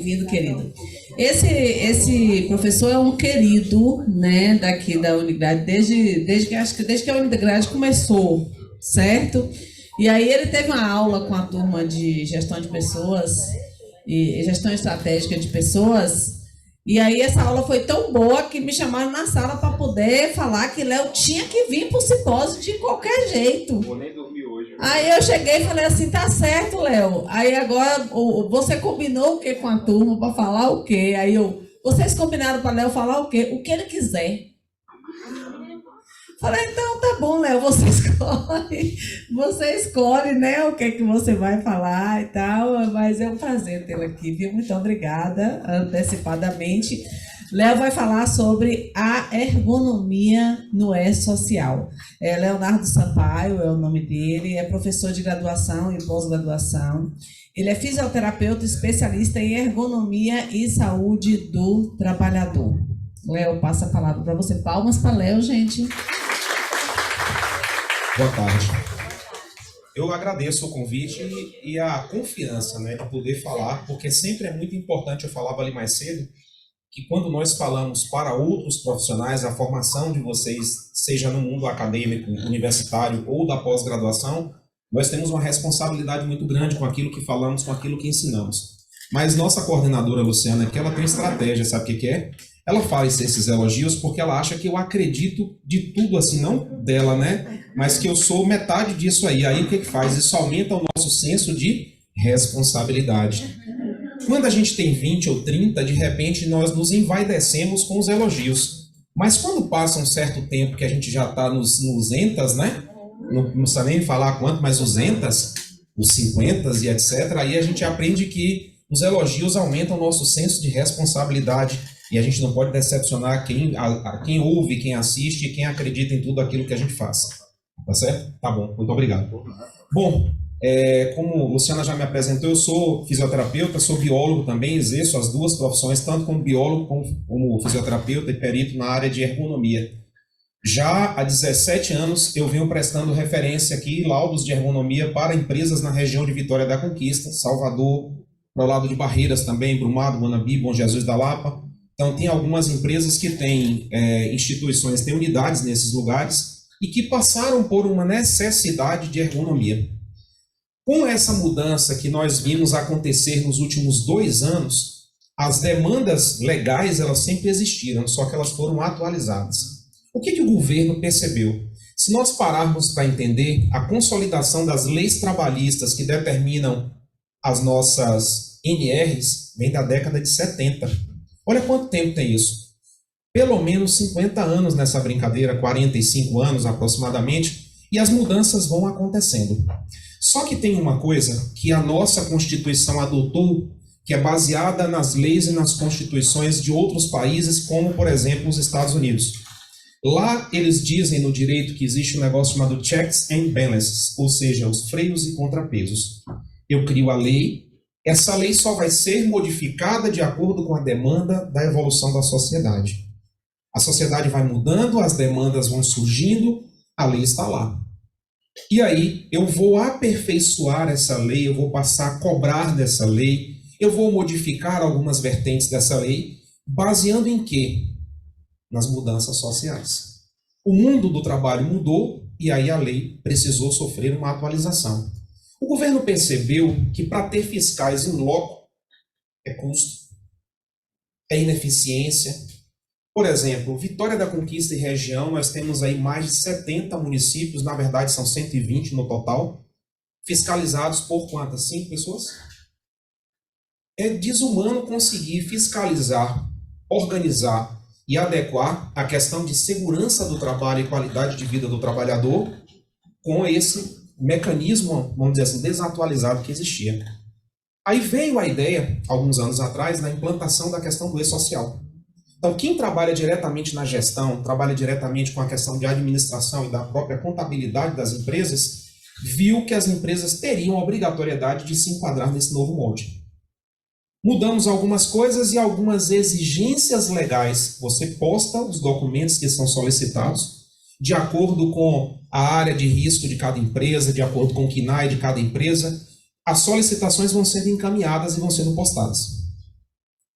bem-vindo, querido. Esse professor é um querido, né, daqui da Unigrade, desde que a Unigrade começou, certo? E aí ele teve uma aula com a turma de gestão de pessoas e gestão estratégica de pessoas. E aí essa aula foi tão boa que me chamaram na sala para poder falar que Léo tinha que vir para o simpósio de qualquer jeito. Vou nem dormir hoje. Aí eu cheguei e falei assim, tá certo, Léo. Aí agora você combinou o que com a turma para falar o quê? Vocês combinaram para Léo falar o quê? O que ele quiser. Falei, então tá bom, Léo, você escolhe, né, o que você vai falar e tal, mas é um prazer tê-lo aqui, viu? Muito obrigada, antecipadamente. Léo vai falar sobre a ergonomia no E-Social. Leonardo Sampaio é o nome dele, é professor de graduação e pós-graduação. Ele é fisioterapeuta especialista em ergonomia e saúde do trabalhador. Léo, passa a palavra para você. Palmas para Léo, gente. Boa tarde. Eu agradeço o convite e a confiança, né, de poder falar, porque sempre é muito importante, eu falava ali mais cedo, que quando nós falamos para outros profissionais, a formação de vocês, seja no mundo acadêmico, universitário ou da pós-graduação, nós temos uma responsabilidade muito grande com aquilo que falamos, com aquilo que ensinamos. Mas nossa coordenadora, Luciana, que ela tem estratégia, sabe o que é? Ela faz esses elogios porque ela acha que eu acredito de tudo, assim, não dela, né? Mas que eu sou metade disso aí. Aí o que faz? Isso aumenta o nosso senso de responsabilidade. Quando a gente tem 20 ou 30, de repente nós nos envaidecemos com os elogios. Mas quando passa um certo tempo que a gente já está nos entas, né? Não precisa nem falar quanto, mas os entas, os 50 e etc. Aí a gente aprende que os elogios aumentam o nosso senso de responsabilidade. E a gente não pode decepcionar quem ouve, quem assiste, quem acredita em tudo aquilo que a gente faz. Tá certo? Tá bom, muito obrigado. Bom, como Luciana já me apresentou, eu sou fisioterapeuta, sou biólogo também, exerço as duas profissões, tanto como biólogo como fisioterapeuta e perito na área de ergonomia. Já há 17 anos eu venho prestando referência aqui, laudos de ergonomia para empresas na região de Vitória da Conquista, Salvador, para o lado de Barreiras também, Brumado, Guanabi, Bom Jesus da Lapa. Então, tem algumas empresas que têm instituições, têm unidades nesses lugares e que passaram por uma necessidade de ergonomia. Com essa mudança que nós vimos acontecer nos últimos 2 anos, as demandas legais elas sempre existiram, só que elas foram atualizadas. O que o governo percebeu? Se nós pararmos para entender a consolidação das leis trabalhistas que determinam as nossas NRs, vem da década de 70. Olha quanto tempo tem isso. Pelo menos 50 anos nessa brincadeira, 45 anos aproximadamente, e as mudanças vão acontecendo. Só que tem uma coisa que a nossa Constituição adotou, que é baseada nas leis e nas constituições de outros países, como, por exemplo, os Estados Unidos. Lá eles dizem no direito que existe um negócio chamado checks and balances, ou seja, os freios e contrapesos. Eu crio a lei. Essa lei só vai ser modificada de acordo com a demanda da evolução da sociedade. A sociedade vai mudando, as demandas vão surgindo, a lei está lá. E aí eu vou aperfeiçoar essa lei, eu vou passar a cobrar dessa lei, eu vou modificar algumas vertentes dessa lei, baseando em quê? Nas mudanças sociais. O mundo do trabalho mudou e aí a lei precisou sofrer uma atualização. O governo percebeu que para ter fiscais em loco é custo, é ineficiência. Por exemplo, Vitória da Conquista e região, nós temos aí mais de 70 municípios, na verdade são 120 no total, fiscalizados por quantas? 5 pessoas? É desumano conseguir fiscalizar, organizar e adequar a questão de segurança do trabalho e qualidade de vida do trabalhador com esse mecanismo, vamos dizer assim, desatualizado que existia. Aí veio a ideia, alguns anos atrás, da implantação da questão do E-Social. Então, quem trabalha diretamente na gestão, trabalha diretamente com a questão de administração e da própria contabilidade das empresas, viu que as empresas teriam a obrigatoriedade de se enquadrar nesse novo molde. Mudamos algumas coisas e algumas exigências legais. Você posta os documentos que são solicitados, de acordo com a área de risco de cada empresa, de acordo com o KNAI de cada empresa, as solicitações vão sendo encaminhadas e vão sendo postadas.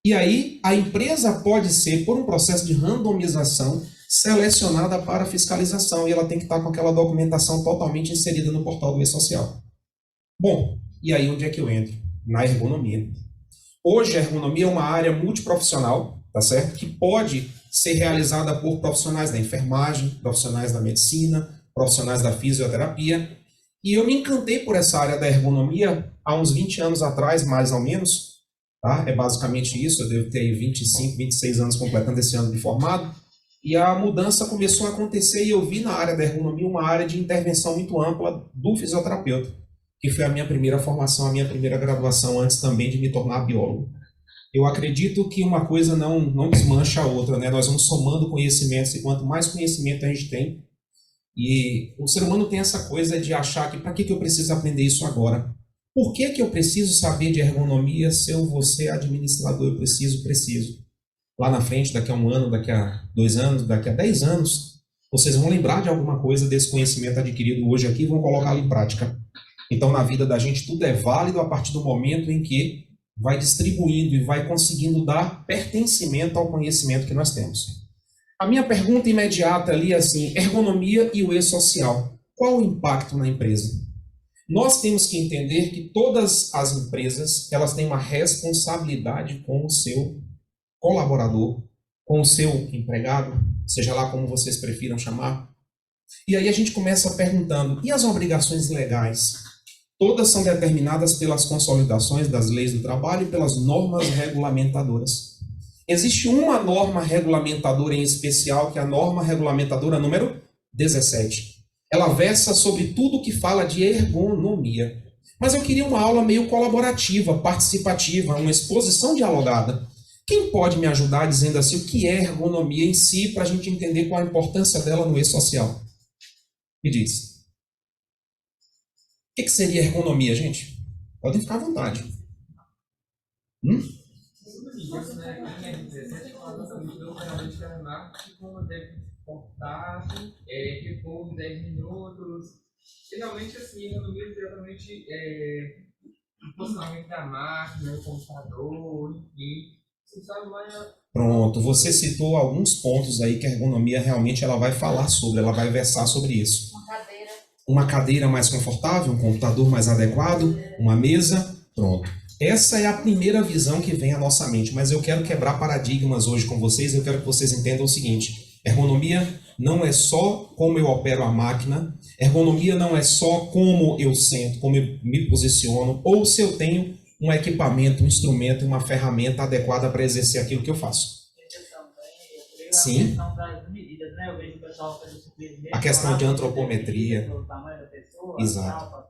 E aí a empresa pode ser, por um processo de randomização, selecionada para fiscalização e ela tem que estar com aquela documentação totalmente inserida no portal do e-social. Bom, e aí onde é que eu entro? Na ergonomia. Hoje a ergonomia é uma área multiprofissional, tá certo? Que pode ser realizada por profissionais da enfermagem, profissionais da medicina, profissionais da fisioterapia. E eu me encantei por essa área da ergonomia há uns 20 anos atrás, mais ou menos. Tá? É basicamente isso, eu devo ter 25, 26 anos completando esse ano de formado. E a mudança começou a acontecer e eu vi na área da ergonomia uma área de intervenção muito ampla do fisioterapeuta, que foi a minha primeira formação, a minha primeira graduação, antes também de me tornar biólogo. Eu acredito que uma coisa não desmancha a outra, né? Nós vamos somando conhecimentos e quanto mais conhecimento a gente tem, e o ser humano tem essa coisa de achar que para que eu preciso aprender isso agora? Por que eu preciso saber de ergonomia se eu vou ser administrador? Eu preciso. Lá na frente, daqui a um ano, daqui a 2 anos, daqui a 10 anos, vocês vão lembrar de alguma coisa desse conhecimento adquirido hoje aqui e vão colocá-lo em prática. Então, na vida da gente, tudo é válido a partir do momento em que vai distribuindo e vai conseguindo dar pertencimento ao conhecimento que nós temos. A minha pergunta imediata ali é assim, ergonomia e o e-social. Qual o impacto na empresa? Nós temos que entender que todas as empresas, elas têm uma responsabilidade com o seu colaborador, com o seu empregado, seja lá como vocês prefiram chamar. E aí a gente começa perguntando, e as obrigações legais? Todas são determinadas pelas consolidações das leis do trabalho e pelas normas regulamentadoras. Existe uma norma regulamentadora em especial, que é a norma regulamentadora número 17. Ela versa sobre tudo que fala de ergonomia. Mas eu queria uma aula meio colaborativa, participativa, uma exposição dialogada. Quem pode me ajudar dizendo assim o que é ergonomia em si, para a gente entender qual a importância dela no e-social? Me diz. O que seria ergonomia, gente? Podem ficar à vontade. Por 10 minutos. Finalmente, assim, ergonomia geralmente o funcionamento da máquina, o computador, enfim. Pronto, você citou alguns pontos aí que a ergonomia realmente ela vai falar sobre, ela vai versar sobre isso. Uma cadeira mais confortável, um computador mais adequado, uma mesa, pronto. Essa é a primeira visão que vem à nossa mente, mas eu quero quebrar paradigmas hoje com vocês, eu quero que vocês entendam o seguinte, ergonomia não é só como eu opero a máquina, ergonomia não é só como eu sento, como eu me posiciono, ou se eu tenho um equipamento, um instrumento, uma ferramenta adequada para exercer aquilo que eu faço. Sim. A questão de antropometria. Exato.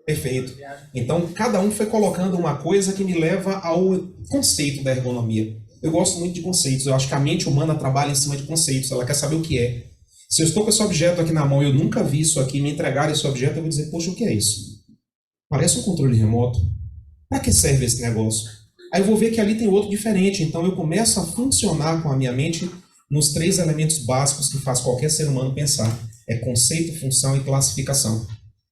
Perfeito. Então, cada um foi colocando uma coisa que me leva ao conceito da ergonomia. Eu gosto muito de conceitos. Eu acho que a mente humana trabalha em cima de conceitos. Ela quer saber o que é. Se eu estou com esse objeto aqui na mão e eu nunca vi isso aqui, me entregar esse objeto, eu vou dizer, poxa, o que é isso? Parece um controle remoto. Para que serve esse negócio? Aí eu vou ver que ali tem outro diferente. Então eu começo a funcionar com a minha mente nos 3 elementos básicos que faz qualquer ser humano pensar. É conceito, função e classificação.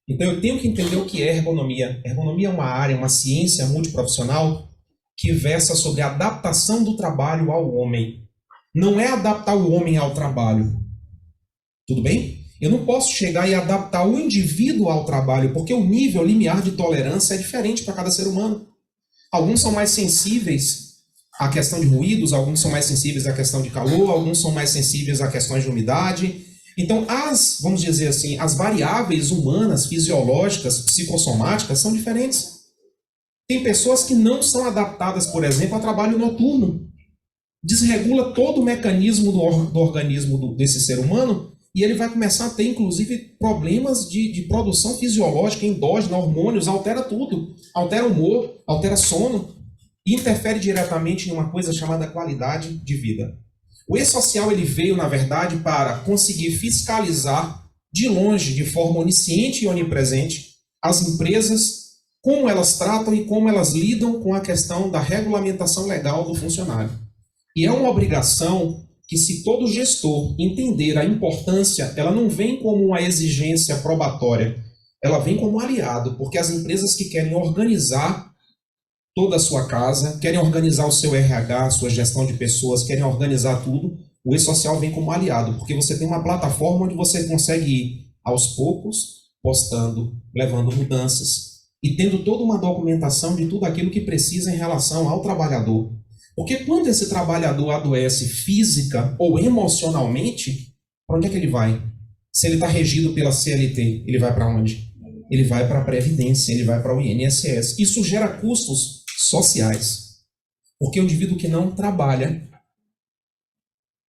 Então eu tenho que entender o que é ergonomia. Ergonomia é uma área, uma ciência multiprofissional que versa sobre a adaptação do trabalho ao homem. Não é adaptar o homem ao trabalho. Tudo bem? Eu não posso chegar e adaptar o indivíduo ao trabalho, porque o nível limiar de tolerância é diferente para cada ser humano. Alguns são mais sensíveis à questão de ruídos, alguns são mais sensíveis à questão de calor, alguns são mais sensíveis a questões de umidade. Então, vamos dizer assim, as variáveis humanas, fisiológicas, psicossomáticas são diferentes. Tem pessoas que não são adaptadas, por exemplo, a trabalho noturno. Desregula todo o mecanismo do organismo desse ser humano e ele vai começar a ter, inclusive, problemas de produção fisiológica, endógena, hormônios, altera tudo. Altera o humor, altera sono e interfere diretamente em uma coisa chamada qualidade de vida. O e-social ele veio, na verdade, para conseguir fiscalizar de longe, de forma onisciente e onipresente, as empresas, como elas tratam e como elas lidam com a questão da regulamentação legal do funcionário. E é uma obrigação que, se todo gestor entender a importância, ela não vem como uma exigência probatória, ela vem como aliado, porque as empresas que querem organizar toda a sua casa, querem organizar o seu RH, sua gestão de pessoas, querem organizar tudo, o e-social vem como aliado, porque você tem uma plataforma onde você consegue ir aos poucos, postando, levando mudanças e tendo toda uma documentação de tudo aquilo que precisa em relação ao trabalhador. Porque quando esse trabalhador adoece física ou emocionalmente, para onde é que ele vai? Se ele está regido pela CLT, ele vai para onde? Ele vai para a Previdência, ele vai para o INSS. Isso gera custos sociais. Porque o indivíduo que não trabalha,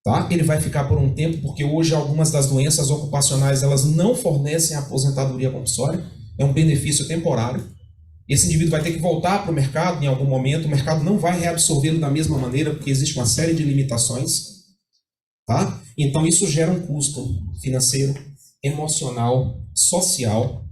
tá? Ele vai ficar por um tempo, porque hoje algumas das doenças ocupacionais elas não fornecem aposentadoria compulsória, é um benefício temporário. Esse indivíduo vai ter que voltar para o mercado em algum momento, o mercado não vai reabsorvê-lo da mesma maneira, porque existe uma série de limitações. Tá? Então isso gera um custo financeiro, emocional, social.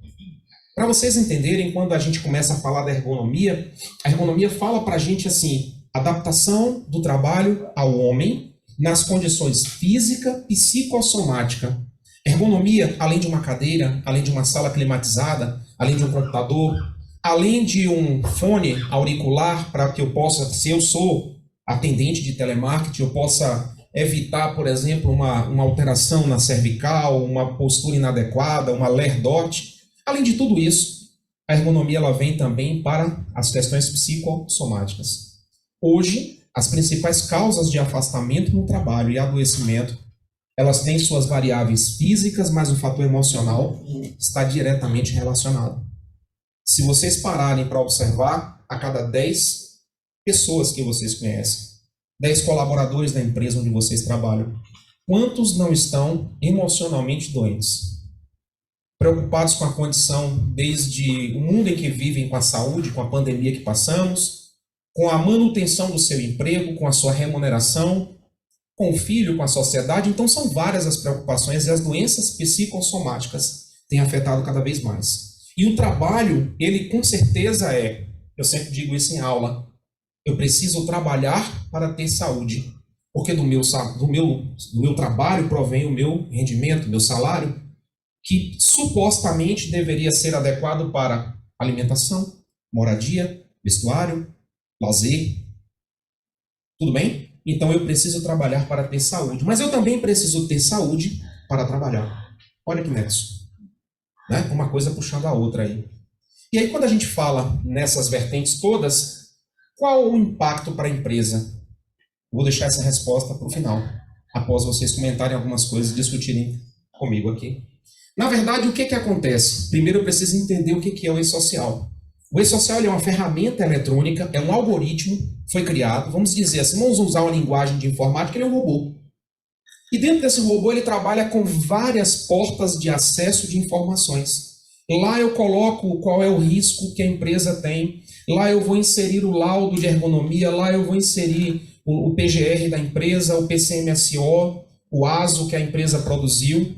Para vocês entenderem, quando a gente começa a falar da ergonomia, a ergonomia fala para a gente assim, adaptação do trabalho ao homem nas condições física, psicossomática. Ergonomia, além de uma cadeira, além de uma sala climatizada, além de um computador, além de um fone auricular para que eu possa, se eu sou atendente de telemarketing, eu possa evitar, por exemplo, uma alteração na cervical, uma postura inadequada, uma lerdose. Além de tudo isso, a ergonomia ela vem também para as questões psicossomáticas. Hoje, as principais causas de afastamento no trabalho e adoecimento, elas têm suas variáveis físicas, mas o fator emocional está diretamente relacionado. Se vocês pararem para observar, a cada 10 pessoas que vocês conhecem, 10 colaboradores da empresa onde vocês trabalham, quantos não estão emocionalmente doentes? Preocupados com a condição, desde o mundo em que vivem, com a saúde, com a pandemia que passamos, com a manutenção do seu emprego, com a sua remuneração, com o filho, com a sociedade. Então são várias as preocupações e as doenças psicossomáticas têm afetado cada vez mais. E o trabalho, ele com certeza eu sempre digo isso em aula, eu preciso trabalhar para ter saúde, porque do meu trabalho provém o meu rendimento, meu salário, que supostamente deveria ser adequado para alimentação, moradia, vestuário, lazer. Tudo bem? Então eu preciso trabalhar para ter saúde, mas eu também preciso ter saúde para trabalhar. Olha que nexo. Né? Uma coisa puxando a outra aí. E aí quando a gente fala nessas vertentes todas, qual o impacto para a empresa? Vou deixar essa resposta para o final, após vocês comentarem algumas coisas e discutirem comigo aqui. Na verdade, o que acontece? Primeiro eu preciso entender o que é o e-social. O e-social é uma ferramenta eletrônica, é um algoritmo, foi criado, vamos dizer assim, vamos usar uma linguagem de informática, ele é um robô. E dentro desse robô ele trabalha com várias portas de acesso de informações. Lá eu coloco qual é o risco que a empresa tem, lá eu vou inserir o laudo de ergonomia, lá eu vou inserir o PGR da empresa, o PCMSO, o ASO que a empresa produziu,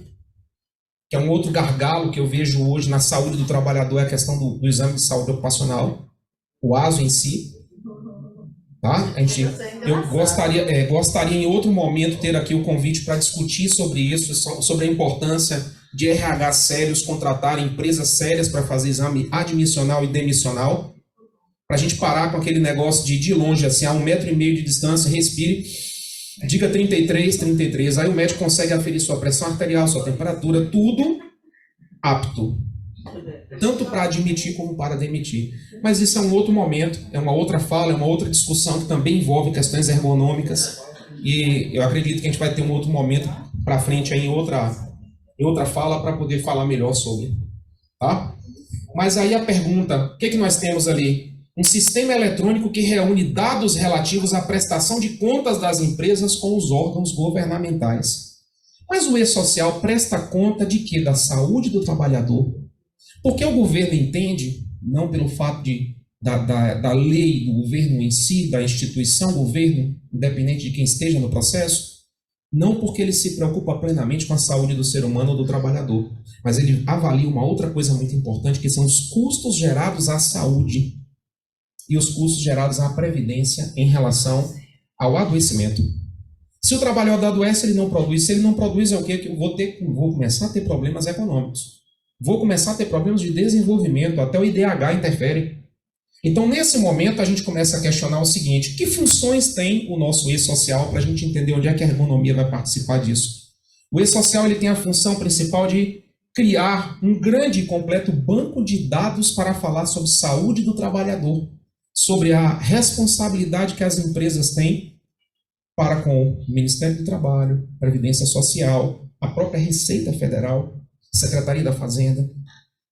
que é um outro gargalo que eu vejo hoje na saúde do trabalhador, é a questão do exame de saúde ocupacional, o ASO em si. Tá? Eu gostaria em outro momento ter aqui o convite para discutir sobre isso, sobre a importância de RH sérios contratar empresas sérias para fazer exame admissional e demissional, para a gente parar com aquele negócio de ir de longe, assim, a 1,5 metro de distância, respire, diga 33, 33, aí o médico consegue aferir sua pressão arterial, sua temperatura, tudo apto, tanto para admitir como para demitir. Mas isso é um outro momento, é uma outra fala, é uma outra discussão que também envolve questões ergonômicas, e eu acredito que a gente vai ter um outro momento para frente aí em outra fala para poder falar melhor sobre. Tá? Mas aí a pergunta, o que nós temos ali? Um sistema eletrônico que reúne dados relativos à prestação de contas das empresas com os órgãos governamentais. Mas o e-social presta conta de quê? Da saúde do trabalhador. Porque o governo entende, não pelo fato da lei do governo em si, da instituição governo, independente de quem esteja no processo, não porque ele se preocupa plenamente com a saúde do ser humano ou do trabalhador, mas ele avalia uma outra coisa muito importante, que são os custos gerados à saúde e os custos gerados à previdência em relação ao adoecimento. Se o trabalhador adoece, ele não produz. Se ele não produz, é o quê? Que eu vou começar a ter problemas econômicos. Vou começar a ter problemas de desenvolvimento, até o IDH interfere. Então, nesse momento, a gente começa a questionar o seguinte: que funções tem o nosso e-social para a gente entender onde é que a ergonomia vai participar disso? O e-social ele tem a função principal de criar um grande e completo banco de dados para falar sobre saúde do trabalhador, sobre a responsabilidade que as empresas têm para com o Ministério do Trabalho, Previdência Social, a própria Receita Federal, Secretaria da Fazenda.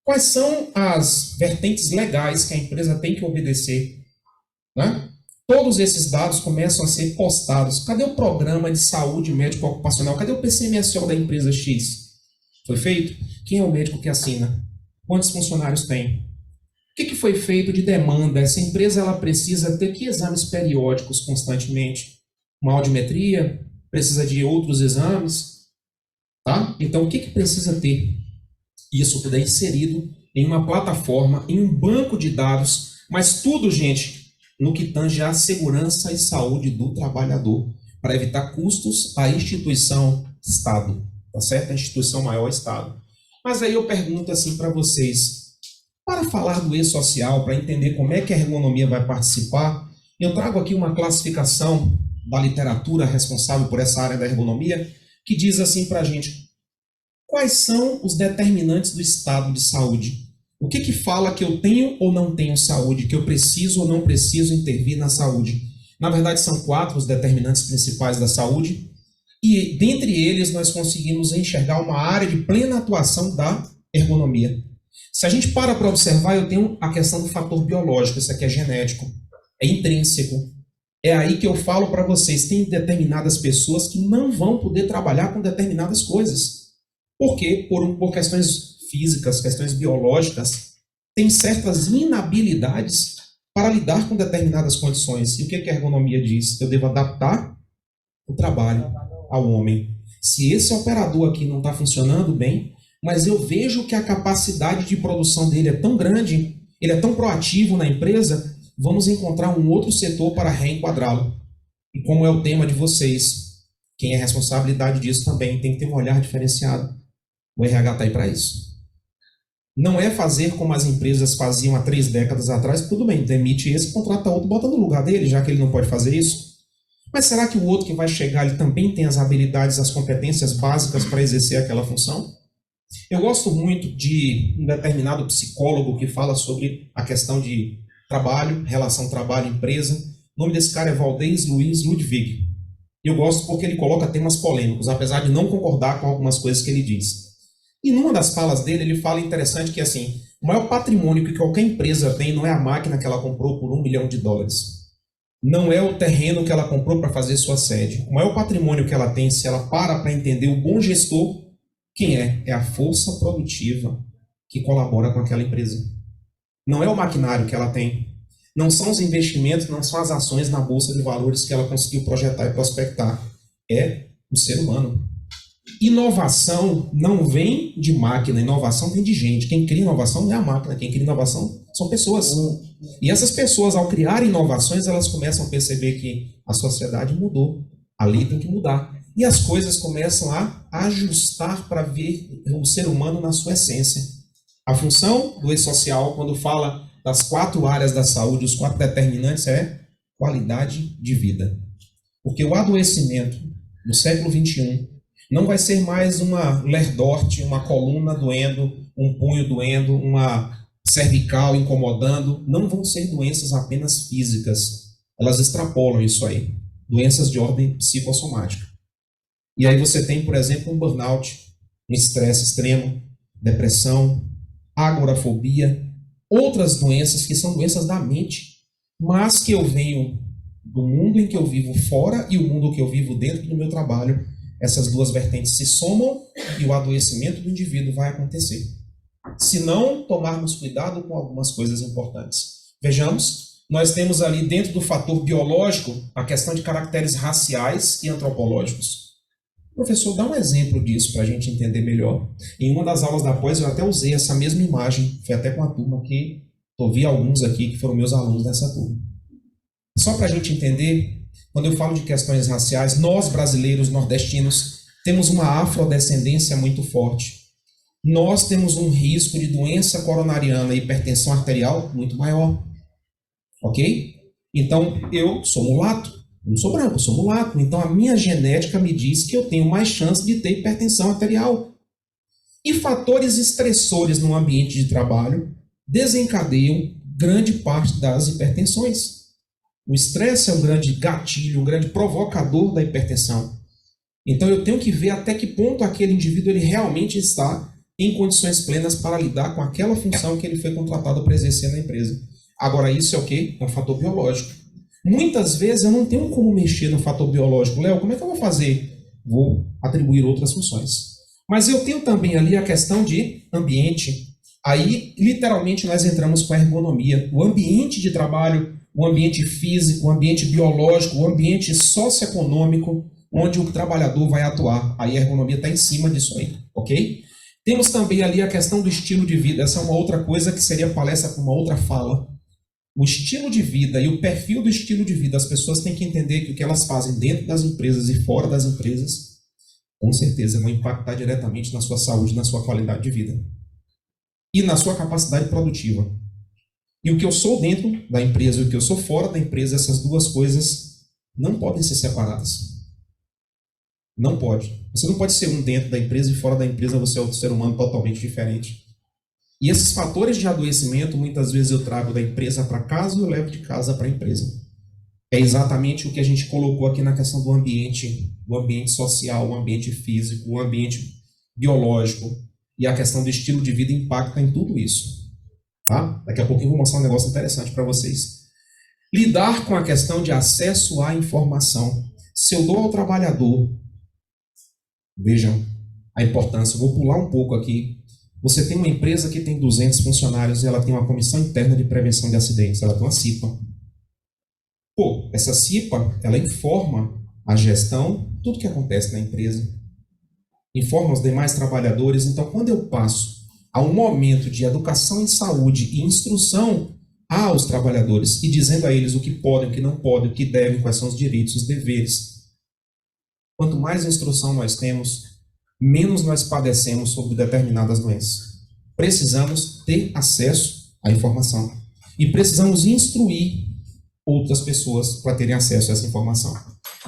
Quais são as vertentes legais que a empresa tem que obedecer, né? Todos esses dados começam a ser postados. Cadê o programa de saúde médico-ocupacional? Cadê o PCMSO da empresa X? Foi feito? Quem é o médico que assina? Quantos funcionários tem? O que foi feito de demanda? Essa empresa ela precisa ter que exames periódicos constantemente? Uma audiometria? Precisa de outros exames? Tá? Então, o que precisa ter? Isso tudo é inserido em uma plataforma, em um banco de dados, mas tudo, gente, no que tange à segurança e saúde do trabalhador, para evitar custos à instituição Estado, tá certo? A instituição maior Estado. Mas aí eu pergunto assim para vocês, para falar do e-social, para entender como é que a ergonomia vai participar, eu trago aqui uma classificação da literatura responsável por essa área da ergonomia, que diz assim para a gente: quais são os determinantes do estado de saúde? O que fala que eu tenho ou não tenho saúde, que eu preciso ou não preciso intervir na saúde? Na verdade, são 4 os determinantes principais da saúde, e dentre eles nós conseguimos enxergar uma área de plena atuação da ergonomia. Se a gente para observar, eu tenho a questão do fator biológico, isso aqui é genético, é intrínseco. É aí que eu falo para vocês, tem determinadas pessoas que não vão poder trabalhar com determinadas coisas. Por quê? Por questões físicas, questões biológicas, tem certas inabilidades para lidar com determinadas condições. E o que a ergonomia diz? Eu devo adaptar o trabalho ao homem. Se esse operador aqui não está funcionando bem, mas eu vejo que a capacidade de produção dele é tão grande, ele é tão proativo na empresa, vamos encontrar um outro setor para reenquadrá-lo. E como é o tema de vocês, quem é responsabilidade disso também tem que ter um olhar diferenciado. O RH está aí para isso. Não é fazer como as empresas faziam há 3 décadas atrás, tudo bem, demite esse, contrata outro, bota no lugar dele, já que ele não pode fazer isso. Mas será que o outro que vai chegar, ele também tem as habilidades, as competências básicas para exercer aquela função? Eu gosto muito de um determinado psicólogo que fala sobre a questão de trabalho, relação trabalho-empresa. O nome desse cara é Valdez Luiz Ludwig. Eu gosto porque ele coloca temas polêmicos, apesar de não concordar com algumas coisas que ele diz. E numa das falas dele, ele fala interessante que assim, o maior patrimônio que qualquer empresa tem não é a máquina que ela comprou por $1 milhão. Não é o terreno que ela comprou para fazer sua sede. O maior patrimônio que ela tem, se ela para entender o bom gestor, quem é? É a força produtiva que colabora com aquela empresa. Não é o maquinário que ela tem. Não são os investimentos, não são as ações na bolsa de valores que ela conseguiu projetar e prospectar. É o ser humano. Inovação não vem de máquina, inovação vem de gente. Quem cria inovação não é a máquina, quem cria inovação são pessoas. E essas pessoas, ao criar inovações, elas começam a perceber que a sociedade mudou, a lei tem que mudar. E as coisas começam a ajustar para ver o ser humano na sua essência. A função do e-social, quando fala das 4 áreas da saúde, os 4 determinantes, é qualidade de vida. Porque o adoecimento no século XXI não vai ser mais uma lerdorte, uma coluna doendo, um punho doendo, uma cervical incomodando. Não vão ser doenças apenas físicas. Elas extrapolam isso aí. Doenças de ordem psicossomática. E aí você tem, por exemplo, um burnout, um estresse extremo, depressão, agorafobia, outras doenças que são doenças da mente, mas que eu venho do mundo em que eu vivo fora e o mundo que eu vivo dentro do meu trabalho. Essas 2 vertentes se somam e o adoecimento do indivíduo vai acontecer. Se não tomarmos cuidado com algumas coisas importantes. Vejamos, nós temos ali dentro do fator biológico a questão de caracteres raciais e antropológicos. Professor, dá um exemplo disso para a gente entender melhor. Em uma das aulas da pós eu até usei essa mesma imagem, foi até com a turma que ouvi alguns aqui que foram meus alunos dessa turma. Só para a gente entender, quando eu falo de questões raciais, nós brasileiros nordestinos temos uma afrodescendência muito forte. Nós temos um risco de doença coronariana e hipertensão arterial muito maior. Ok? Então, eu sou mulato, eu não sou branco, eu sou mulato. Então, a minha genética me diz que eu tenho mais chance de ter hipertensão arterial. E fatores estressores no ambiente de trabalho desencadeiam grande parte das hipertensões. O estresse é um grande gatilho, um grande provocador da hipertensão. Então, eu tenho que ver até que ponto aquele indivíduo ele realmente está em condições plenas para lidar com aquela função que ele foi contratado para exercer na empresa. Agora, isso é o quê? É um fator biológico. Muitas vezes eu não tenho como mexer no fator biológico. Léo, como é que eu vou fazer? Vou atribuir outras funções. Mas eu tenho também ali a questão de ambiente. Aí, literalmente, nós entramos com a ergonomia. O ambiente de trabalho, o ambiente físico, o ambiente biológico, o ambiente socioeconômico, onde o trabalhador vai atuar. Aí a ergonomia está em cima disso aí, ok? Temos também ali a questão do estilo de vida. Essa é uma outra coisa que seria palestra para uma outra fala. O estilo de vida e o perfil do estilo de vida. As pessoas têm que entender que o que elas fazem dentro das empresas e fora das empresas, com certeza, vão impactar diretamente na sua saúde, na sua qualidade de vida. E na sua capacidade produtiva. E o que eu sou dentro da empresa e o que eu sou fora da empresa, essas duas coisas não podem ser separadas. Não pode. Você não pode ser um dentro da empresa e fora da empresa você é outro ser humano totalmente diferente. E esses fatores de adoecimento, muitas vezes eu trago da empresa para casa e eu levo de casa para a empresa. É exatamente o que a gente colocou aqui na questão do ambiente social, o ambiente físico, o ambiente biológico. E a questão do estilo de vida impacta em tudo isso. Tá? Daqui a pouquinho eu vou mostrar um negócio interessante para vocês. Lidar com a questão de acesso à informação. Se eu dou ao trabalhador, vejam a importância, eu vou pular um pouco aqui. Você tem uma empresa que tem 200 funcionários e ela tem uma comissão interna de prevenção de acidentes, ela tem uma CIPA. Pô, essa CIPA, ela informa a gestão, tudo que acontece na empresa, informa os demais trabalhadores. Então, quando eu passo a um momento de educação em saúde e instrução aos trabalhadores e dizendo a eles o que podem, o que não podem, o que devem, quais são os direitos, os deveres, quanto mais instrução nós temos, menos nós padecemos sobre determinadas doenças. Precisamos ter acesso à informação e precisamos instruir outras pessoas para terem acesso a essa informação.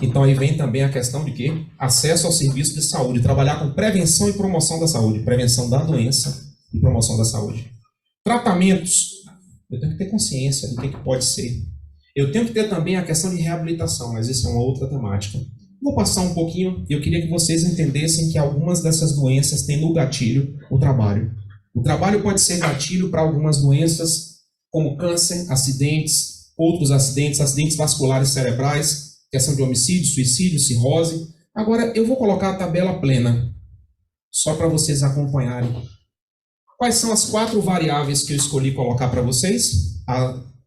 Então aí vem também a questão de quê? Acesso ao serviço de saúde, trabalhar com prevenção e promoção da saúde, prevenção da doença e promoção da saúde. Tratamentos, eu tenho que ter consciência do que pode ser. Eu tenho que ter também a questão de reabilitação, mas isso é uma outra temática. Vou passar um pouquinho, eu queria que vocês entendessem que algumas dessas doenças têm no gatilho o trabalho. O trabalho pode ser gatilho para algumas doenças, como câncer, acidentes, outros acidentes, acidentes vasculares cerebrais, questão de homicídio, suicídio, cirrose. Agora, eu vou colocar a tabela plena, só para vocês acompanharem. Quais são as 4 variáveis que eu escolhi colocar para vocês?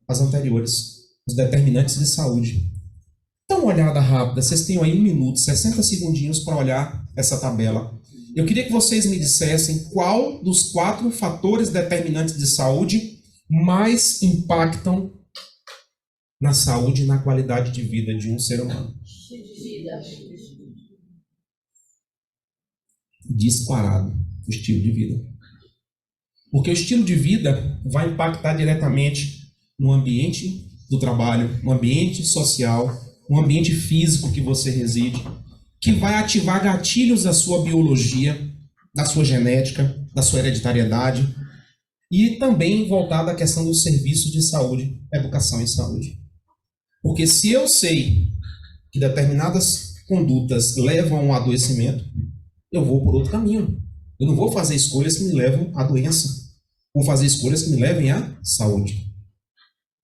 As anteriores, os determinantes de saúde. Dá uma olhada rápida, vocês têm aí 1 minuto, 60 segundinhos para olhar essa tabela. Eu queria que vocês me dissessem qual dos 4 fatores determinantes de saúde mais impactam na saúde e na qualidade de vida de um ser humano. Disparado, o estilo de vida. Porque o estilo de vida vai impactar diretamente no ambiente do trabalho, no ambiente social, no ambiente físico que você reside, que vai ativar gatilhos da sua biologia, da sua genética, da sua hereditariedade, e também voltada à questão do serviço de saúde, educação e saúde. Porque se eu sei que determinadas condutas levam a um adoecimento, eu vou por outro caminho. Eu não vou fazer escolhas que me levam à doença. Vou fazer escolhas que me levem à saúde.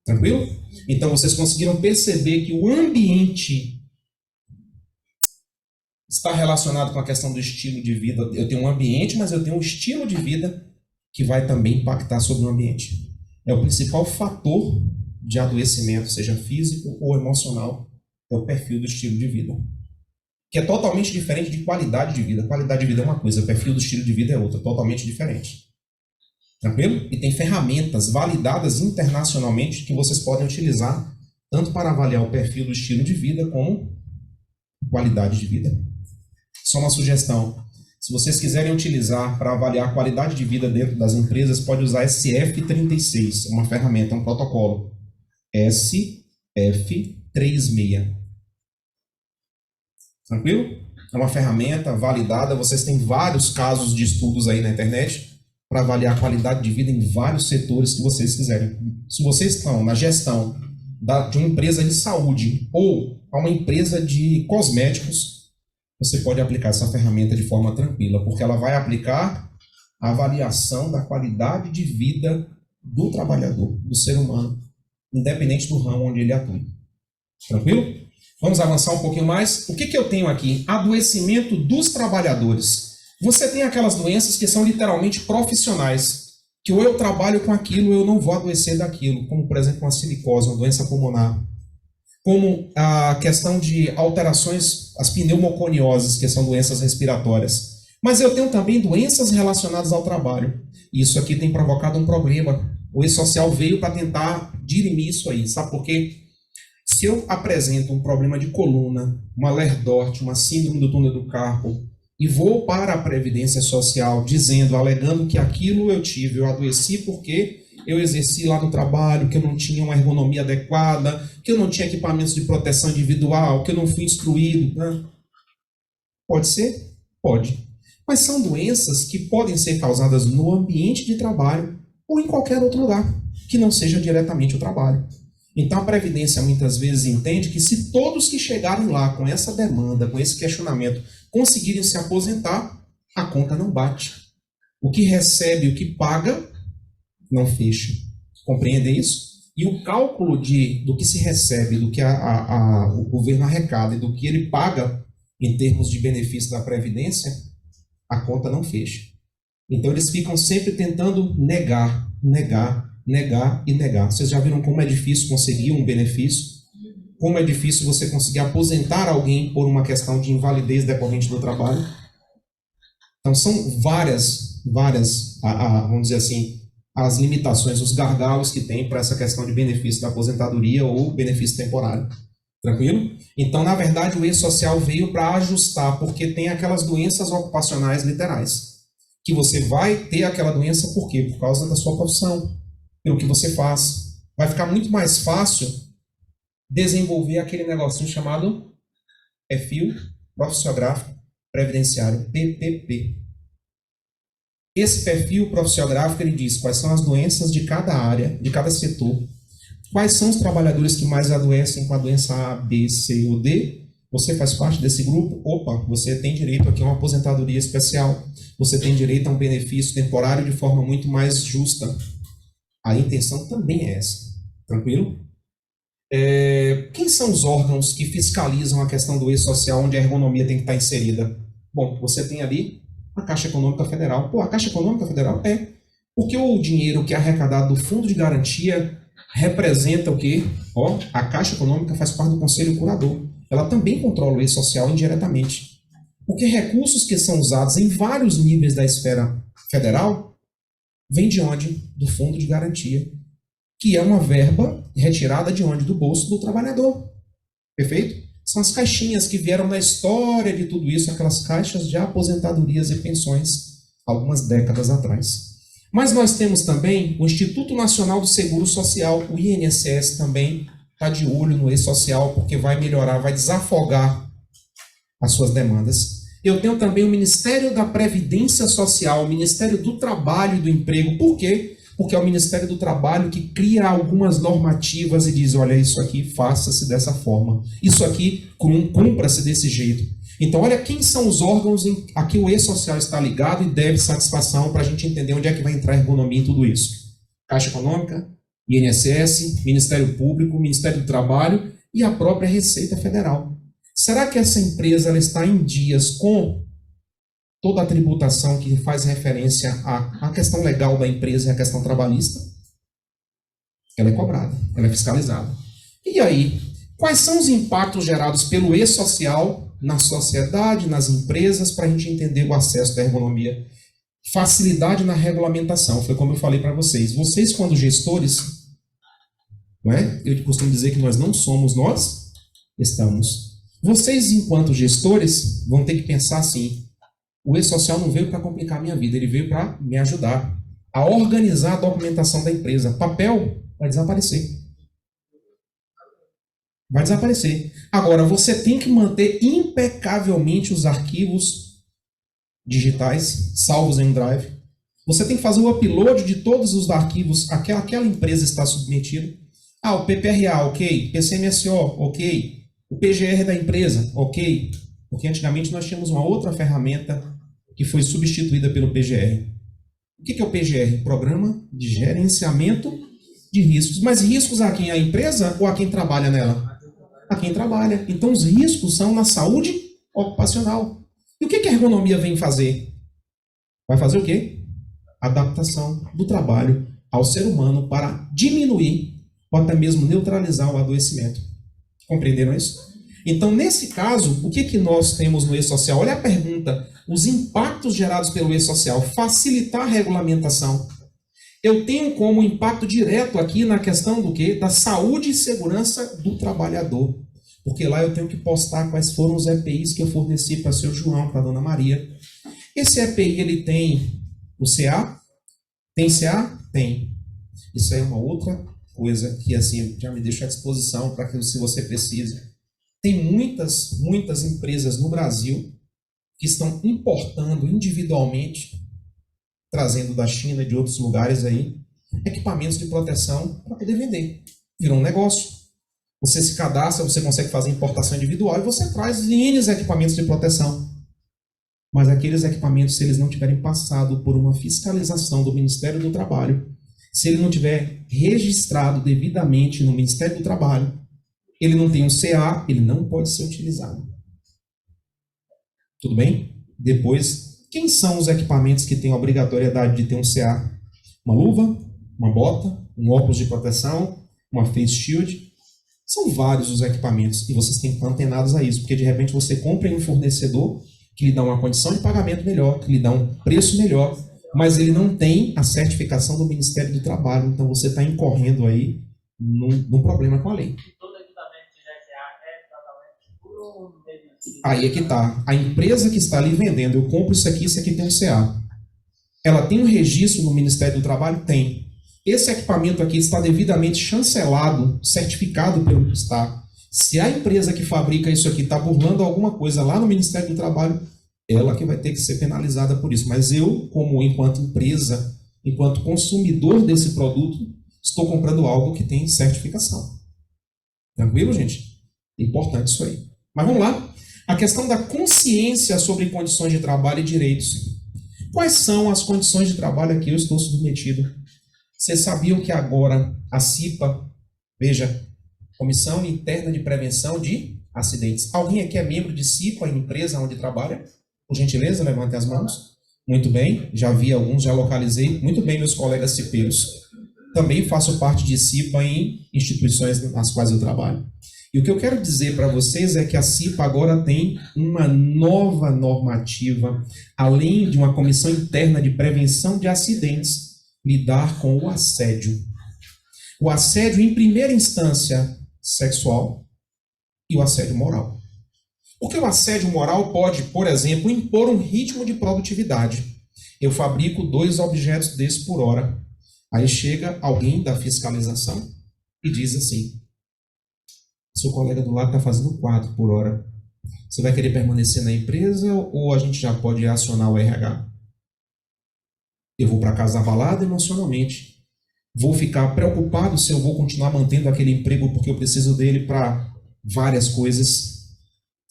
Tranquilo? Então vocês conseguiram perceber que o ambiente está relacionado com a questão do estilo de vida. Eu tenho um ambiente, mas eu tenho um estilo de vida que vai também impactar sobre o ambiente. É o principal fator de adoecimento, seja físico ou emocional, é o perfil do estilo de vida. Que é totalmente diferente de qualidade de vida. Qualidade de vida é uma coisa, o perfil do estilo de vida é outra, totalmente diferente. Tranquilo? E tem ferramentas validadas internacionalmente que vocês podem utilizar tanto para avaliar o perfil do estilo de vida como qualidade de vida. Só uma sugestão. Se vocês quiserem utilizar para avaliar a qualidade de vida dentro das empresas, pode usar SF36, uma ferramenta, um protocolo. SF36. Tranquilo? É uma ferramenta validada. Vocês têm vários casos de estudos aí na internet para avaliar a qualidade de vida em vários setores que vocês quiserem. Se vocês estão na gestão de uma empresa de saúde ou a uma empresa de cosméticos, você pode aplicar essa ferramenta de forma tranquila, porque ela vai aplicar a avaliação da qualidade de vida do trabalhador, do ser humano, independente do ramo onde ele atua. Tranquilo? Vamos avançar um pouquinho mais. O que eu tenho aqui? Adoecimento dos trabalhadores. Você tem aquelas doenças que são literalmente profissionais, que ou eu trabalho com aquilo ou eu não vou adoecer daquilo, como, por exemplo, uma silicose, uma doença pulmonar. Como a questão de alterações, as pneumoconioses, que são doenças respiratórias. Mas eu tenho também doenças relacionadas ao trabalho. Isso aqui tem provocado um problema. O E-Social veio para tentar dirimir isso aí. Sabe por quê? Se eu apresento um problema de coluna, uma lerdorte, uma síndrome do túnel do carpo, e vou para a Previdência Social alegando que aquilo eu adoeci porque eu exerci lá no trabalho, que eu não tinha uma ergonomia adequada, que eu não tinha equipamentos de proteção individual, que eu não fui instruído. Né? Pode ser? Pode. Mas são doenças que podem ser causadas no ambiente de trabalho ou em qualquer outro lugar, que não seja diretamente o trabalho. Então a Previdência muitas vezes entende que se todos que chegarem lá com essa demanda, com esse questionamento, conseguirem se aposentar, a conta não bate. O que recebe, o que paga, não fecha. Compreendem isso? E o cálculo do que se recebe, do que o governo arrecada e do que ele paga em termos de benefício da Previdência, a conta não fecha. Então eles ficam sempre tentando negar. Vocês já viram como é difícil conseguir um benefício? Como é difícil você conseguir aposentar alguém por uma questão de invalidez decorrente do trabalho? Então são várias, vamos dizer assim, as limitações, os gargalos que tem para essa questão de benefício da aposentadoria ou benefício temporário. Tranquilo? Então, na verdade, o E-Social veio para ajustar, porque tem aquelas doenças ocupacionais literais, que você vai ter aquela doença por quê? Por causa da sua profissão, pelo que você faz. Vai ficar muito mais fácil desenvolver aquele negocinho chamado perfil profissiográfico previdenciário, PPP. Esse perfil profissiográfico, ele diz quais são as doenças de cada área, de cada setor, quais são os trabalhadores que mais adoecem com a doença A, B, C ou D. Você faz parte desse grupo? Opa, você tem direito aqui a uma aposentadoria especial, você tem direito a um benefício temporário de forma muito mais justa. A intenção também é essa. Tranquilo? Quem são os órgãos que fiscalizam a questão do E-Social, onde a ergonomia tem que estar inserida? Bom, você tem ali a Caixa Econômica Federal. Pô, a Caixa Econômica Federal porque o dinheiro que é arrecadado do Fundo de Garantia representa o quê? A Caixa Econômica faz parte do Conselho Curador. Ela também controla o E-Social indiretamente. Porque recursos que são usados em vários níveis da esfera federal vêm de onde? Do Fundo de Garantia, que é uma verba retirada de onde? Do bolso do trabalhador. Perfeito? São as caixinhas que vieram na história de tudo isso, aquelas caixas de aposentadorias e pensões, algumas décadas atrás. Mas nós temos também o Instituto Nacional do Seguro Social, o INSS também está de olho no E-Social, porque vai melhorar, vai desafogar as suas demandas. Eu tenho também o Ministério da Previdência Social, o Ministério do Trabalho e do Emprego. Por quê? Porque é o Ministério do Trabalho que cria algumas normativas e diz, olha, isso aqui faça-se dessa forma, isso aqui cumpra-se desse jeito. Então, olha quem são os órgãos a que o E-Social está ligado e deve satisfação para a gente entender onde é que vai entrar a ergonomia em tudo isso. Caixa Econômica, INSS, Ministério Público, Ministério do Trabalho e a própria Receita Federal. Será que essa empresa ela está em dias com toda a tributação que faz referência à questão legal da empresa e à questão trabalhista? Ela é cobrada, ela é fiscalizada. E aí, quais são os impactos gerados pelo E-Social na sociedade, nas empresas, para a gente entender o acesso da ergonomia? Facilidade na regulamentação, foi como eu falei para vocês. Vocês, quando gestores, não é? Eu costumo dizer que nós não somos, nós estamos. Vocês, enquanto gestores, vão ter que pensar assim, o E-Social não veio para complicar a minha vida, ele veio para me ajudar a organizar a documentação da empresa. Papel vai desaparecer. Vai desaparecer. Agora, você tem que manter impecavelmente os arquivos digitais salvos em um drive. Você tem que fazer o upload de todos os arquivos a que aquela empresa está submetida. O PPRA, ok. PCMSO, ok. O PGR da empresa, ok. Porque antigamente nós tínhamos uma outra ferramenta que foi substituída pelo PGR. O que é o PGR? Programa de Gerenciamento de Riscos. Mas riscos a quem? A empresa ou a quem trabalha nela? A quem trabalha. Então os riscos são na saúde ocupacional. E o que a ergonomia vem fazer? Vai fazer o quê? Adaptação do trabalho ao ser humano para diminuir ou até mesmo neutralizar o adoecimento. Compreenderam isso? Então, nesse caso, o que nós temos no e-social? Olha a pergunta. Os impactos gerados pelo e-social. Facilitar a regulamentação. Eu tenho como impacto direto aqui na questão do quê? Da saúde e segurança do trabalhador. Porque lá eu tenho que postar quais foram os EPIs que eu forneci para o seu João, para a dona Maria. Esse EPI, ele tem o CA? Tem CA? Tem. Isso aí é uma outra coisa que assim já me deixa à disposição para que, se você precise. Tem muitas empresas no Brasil que estão importando individualmente, trazendo da China e de outros lugares aí, equipamentos de proteção para poder vender. Virou um negócio. Você se cadastra, você consegue fazer importação individual e você traz N equipamentos de proteção. Mas aqueles equipamentos, se eles não tiverem passado por uma fiscalização do Ministério do Trabalho, se ele não tiver registrado devidamente no Ministério do Trabalho, ele não tem um CA, ele não pode ser utilizado. Tudo bem? Depois, quem são os equipamentos que têm a obrigatoriedade de ter um CA? Uma luva, uma bota, um óculos de proteção, uma face shield. São vários os equipamentos e vocês têm que estar antenados a isso, porque de repente você compra em um fornecedor que lhe dá uma condição de pagamento melhor, que lhe dá um preço melhor, mas ele não tem a certificação do Ministério do Trabalho, então você está incorrendo aí num problema com a lei. Aí é que está. A empresa que está ali vendendo, eu compro isso aqui tem um CA. Ela tem um registro no Ministério do Trabalho? Tem. Esse equipamento aqui está devidamente chancelado, certificado pelo Estado. Se a empresa que fabrica isso aqui está burlando alguma coisa lá no Ministério do Trabalho, ela que vai ter que ser penalizada por isso. Mas eu, enquanto empresa, enquanto consumidor desse produto, estou comprando algo que tem certificação. Tranquilo, gente? Importante isso aí. Mas vamos lá. A questão da consciência sobre condições de trabalho e direitos. Quais são as condições de trabalho a que eu estou submetido? Vocês sabiam que agora a CIPA, veja, Comissão Interna de Prevenção de Acidentes. Alguém aqui é membro de CIPA, empresa onde trabalha? Por gentileza, levante as mãos. Muito bem, já vi alguns, já localizei. Muito bem, meus colegas cipeiros. Também faço parte de CIPA em instituições nas quais eu trabalho. E o que eu quero dizer para vocês é que a CIPA agora tem uma nova normativa, além de uma Comissão Interna de Prevenção de Acidentes, lidar com o assédio. O assédio, em primeira instância, sexual e o assédio moral. Porque o assédio moral pode, por exemplo, impor um ritmo de produtividade. Eu fabrico 2 objetos desses por hora. Aí chega alguém da fiscalização e diz assim: seu colega do lado está fazendo 4 por hora. Você vai querer permanecer na empresa ou a gente já pode acionar o RH? Eu vou para casa abalado emocionalmente. Vou ficar preocupado se eu vou continuar mantendo aquele emprego porque eu preciso dele para várias coisas.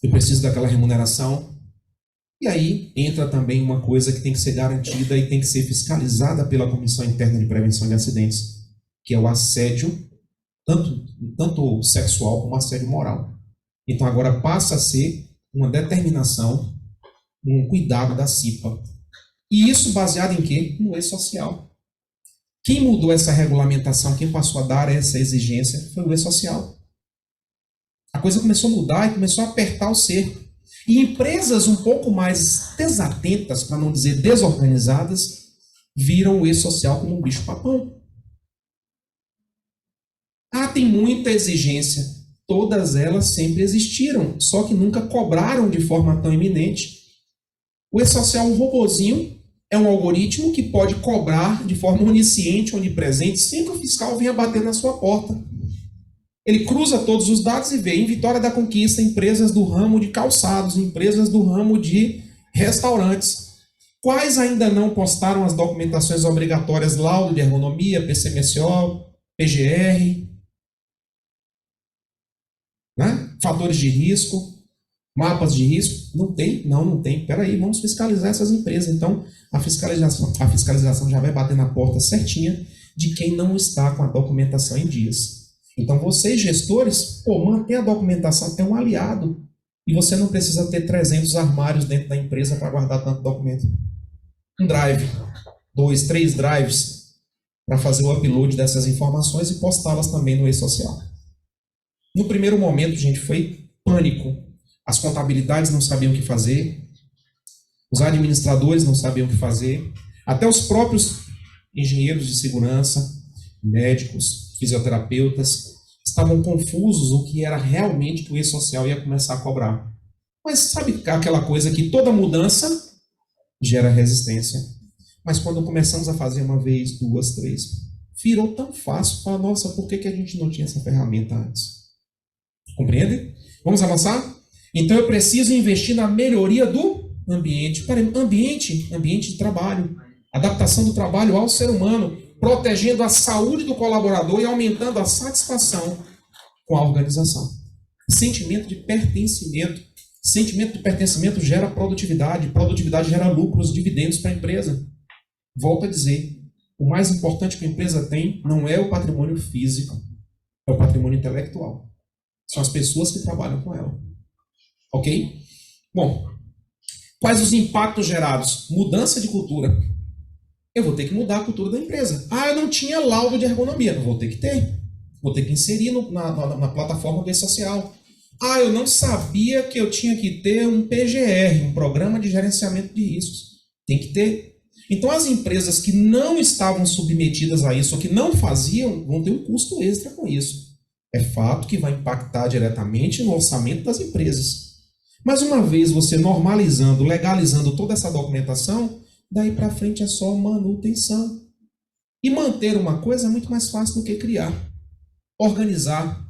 Eu preciso daquela remuneração. E aí entra também uma coisa que tem que ser garantida e tem que ser fiscalizada pela Comissão Interna de Prevenção de Acidentes, que é o assédio, tanto sexual como assédio moral. Então agora passa a ser uma determinação, um cuidado da CIPA. E isso baseado em quê? No e-social. Quem mudou essa regulamentação, quem passou a dar essa exigência foi o e-social. A coisa começou a mudar e começou a apertar o cerco. E empresas um pouco mais desatentas, para não dizer desorganizadas, viram o e-social como um bicho-papão. Tem muita exigência. Todas elas sempre existiram, só que nunca cobraram de forma tão iminente. O e-social é um robozinho, é um algoritmo que pode cobrar de forma onisciente, onipresente, sem que o fiscal venha bater na sua porta. Ele cruza todos os dados e vê em Vitória da Conquista empresas do ramo de calçados, empresas do ramo de restaurantes. Quais ainda não postaram as documentações obrigatórias, laudo de ergonomia, PCMSO, PGR, né? Fatores de risco, mapas de risco? Não tem? Não tem. Espera aí, vamos fiscalizar essas empresas. Então, a fiscalização já vai bater na porta certinha de quem não está com a documentação em dias. Então, vocês, gestores, manter a documentação é um aliado. E você não precisa ter 300 armários dentro da empresa para guardar tanto documento. Um drive, 2, 3 drives para fazer o upload dessas informações e postá-las também no e-social. No primeiro momento, gente, foi pânico. As contabilidades não sabiam o que fazer, os administradores não sabiam o que fazer, até os próprios engenheiros de segurança, médicos, fisioterapeutas, estavam confusos o que era realmente que o e-social ia começar a cobrar. Mas sabe aquela coisa que toda mudança gera resistência? Mas quando começamos a fazer uma vez, 2, 3, virou tão fácil. Fala, nossa, por que a gente não tinha essa ferramenta antes? Compreende? Vamos avançar? Então eu preciso investir na melhoria do ambiente. Ambiente de trabalho. Adaptação do trabalho ao ser humano, protegendo a saúde do colaborador e aumentando a satisfação com a organização. Sentimento de pertencimento. Sentimento de pertencimento gera produtividade. Produtividade gera lucros, dividendos para a empresa. Volto a dizer, o mais importante que a empresa tem não é o patrimônio físico, é o patrimônio intelectual. São as pessoas que trabalham com ela. Ok? Bom, quais os impactos gerados? Mudança de cultura. Eu vou ter que mudar a cultura da empresa. Eu não tinha laudo de ergonomia. Eu vou ter que ter. Vou ter que inserir na plataforma do e-social. Eu não sabia que eu tinha que ter um PGR, um Programa de Gerenciamento de Riscos. Tem que ter. Então, as empresas que não estavam submetidas a isso, ou que não faziam, vão ter um custo extra com isso. É fato que vai impactar diretamente no orçamento das empresas. Mas uma vez você normalizando, legalizando toda essa documentação, daí para frente é só manutenção. E manter uma coisa é muito mais fácil do que criar. Organizar.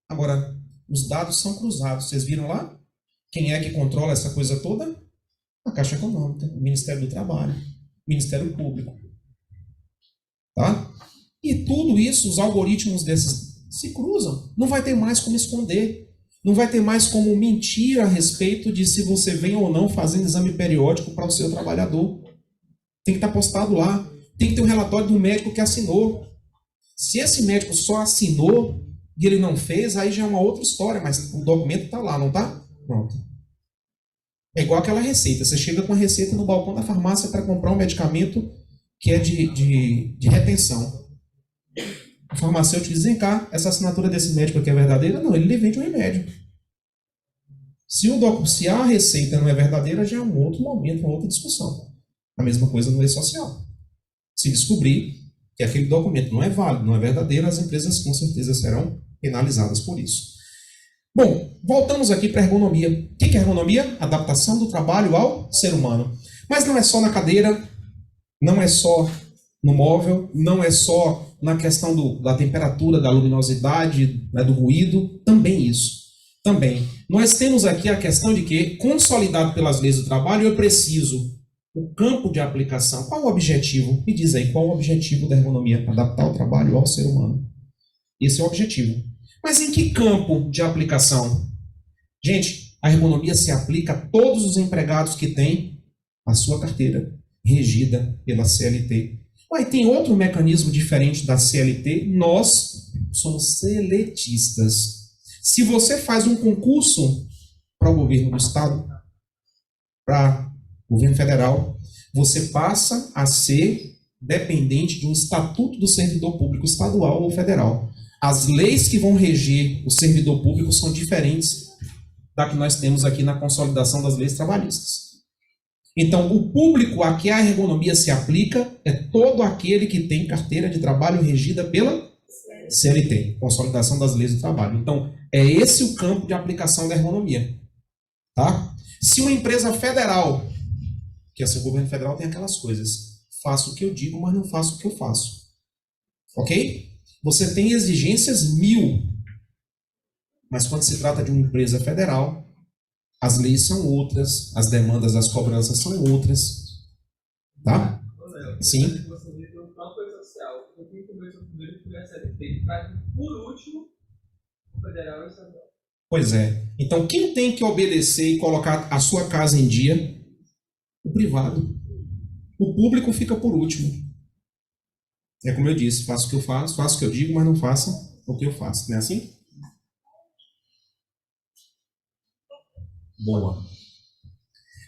Agora, os dados são cruzados. Vocês viram lá? Quem é que controla essa coisa toda? A Caixa Econômica, o Ministério do Trabalho, o Ministério Público. Tá? E tudo isso, os algoritmos desses se cruzam. Não vai ter mais como esconder. Não vai ter mais como mentir a respeito de se você vem ou não fazendo exame periódico para o seu trabalhador. Tem que estar postado lá. Tem que ter um relatório do médico que assinou. Se esse médico só assinou e ele não fez, aí já é uma outra história, mas o documento está lá, não está? Pronto. É igual aquela receita. Você chega com a receita no balcão da farmácia para comprar um medicamento que é de retenção. O farmacêutico diz, vem cá, essa assinatura desse médico aqui é verdadeira? Não, ele lhe vende um remédio. Se a receita não é verdadeira, já é um outro momento, uma outra discussão. A mesma coisa no e-social. Se descobrir que aquele documento não é válido, não é verdadeiro, as empresas com certeza serão penalizadas por isso. Bom, voltamos aqui para a ergonomia. O que é ergonomia? Adaptação do trabalho ao ser humano. Mas não é só na cadeira, não é só no móvel, não é só na questão da temperatura, da luminosidade, né, do ruído, também isso. Também. Nós temos aqui a questão de que, consolidado pelas leis do trabalho, eu preciso o campo de aplicação. Qual o objetivo? Me diz aí, qual o objetivo da ergonomia? Adaptar o trabalho ao ser humano. Esse é o objetivo. Mas em que campo de aplicação? Gente, a ergonomia se aplica a todos os empregados que têm a sua carteira regida pela CLT. Mas tem outro mecanismo diferente da CLT, nós somos seletistas. Se você faz um concurso para o governo do estado, para o governo federal, você passa a ser dependente de um estatuto do servidor público estadual ou federal. As leis que vão reger o servidor público são diferentes da que nós temos aqui na consolidação das leis trabalhistas. Então, o público a que a ergonomia se aplica é todo aquele que tem carteira de trabalho regida pela CLT, Consolidação das Leis do Trabalho. Então, é esse o campo de aplicação da ergonomia. Tá? Se uma empresa federal, que assim, o governo federal tem aquelas coisas, faço o que eu digo, mas não faço o que eu faço. Ok? você tem exigências 1000. Mas quando se trata de uma empresa federal, as leis são outras, as demandas das cobranças são outras. Tá? Sim. Você vê no próprio social, quem começou primeiro foi a CLT, por último, o federal e o estadual. Pois é. Então, quem tem que obedecer e colocar a sua casa em dia? O privado. O público fica por último. É como eu disse, faço o que eu faço, faço o que eu digo, mas não faço o que eu faço. Não é assim? Boa.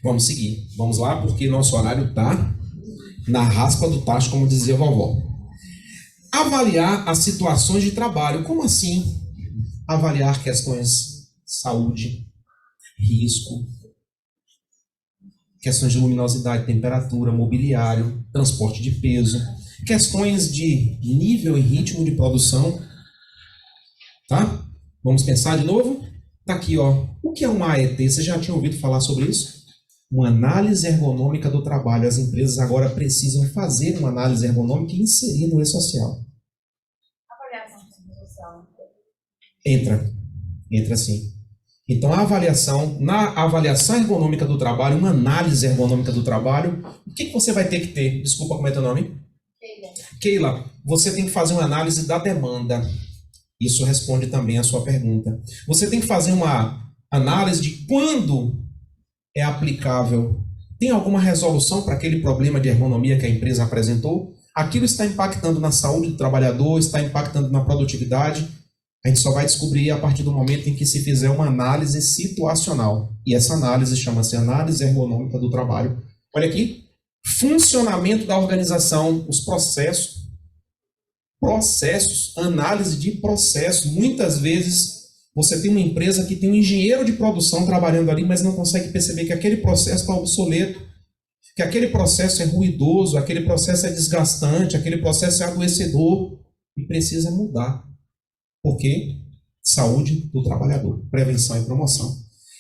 Vamos seguir. Vamos lá, porque nosso horário está na raspa do tacho, como dizia a vovó. Avaliar as situações de trabalho. Como assim? Avaliar questões de saúde, risco, questões de luminosidade, temperatura, mobiliário, transporte de peso, questões de nível e ritmo de produção. Tá? Vamos pensar de novo? Tá aqui, ó. O que é uma AET? Você já tinha ouvido falar sobre isso? Uma análise ergonômica do trabalho. As empresas agora precisam fazer uma análise ergonômica e inserir no e-social. Avaliação social. Entra sim. Então, na avaliação ergonômica do trabalho, uma análise ergonômica do trabalho, o que você vai ter que ter? Desculpa, como é teu nome? Keila, você tem que fazer uma análise da demanda. Isso responde também à sua pergunta. Você tem que fazer uma análise de quando é aplicável. Tem alguma resolução para aquele problema de ergonomia que a empresa apresentou? Aquilo está impactando na saúde do trabalhador, está impactando na produtividade. A gente só vai descobrir a partir do momento em que se fizer uma análise situacional. E essa análise chama-se análise ergonômica do trabalho. Olha aqui. Funcionamento da organização, os processos, análise de processos. Muitas vezes você tem uma empresa que tem um engenheiro de produção trabalhando ali, mas não consegue perceber que aquele processo está obsoleto, que aquele processo é ruidoso, aquele processo é desgastante, aquele processo é adoecedor e precisa mudar. Por quê? Saúde do trabalhador, prevenção e promoção.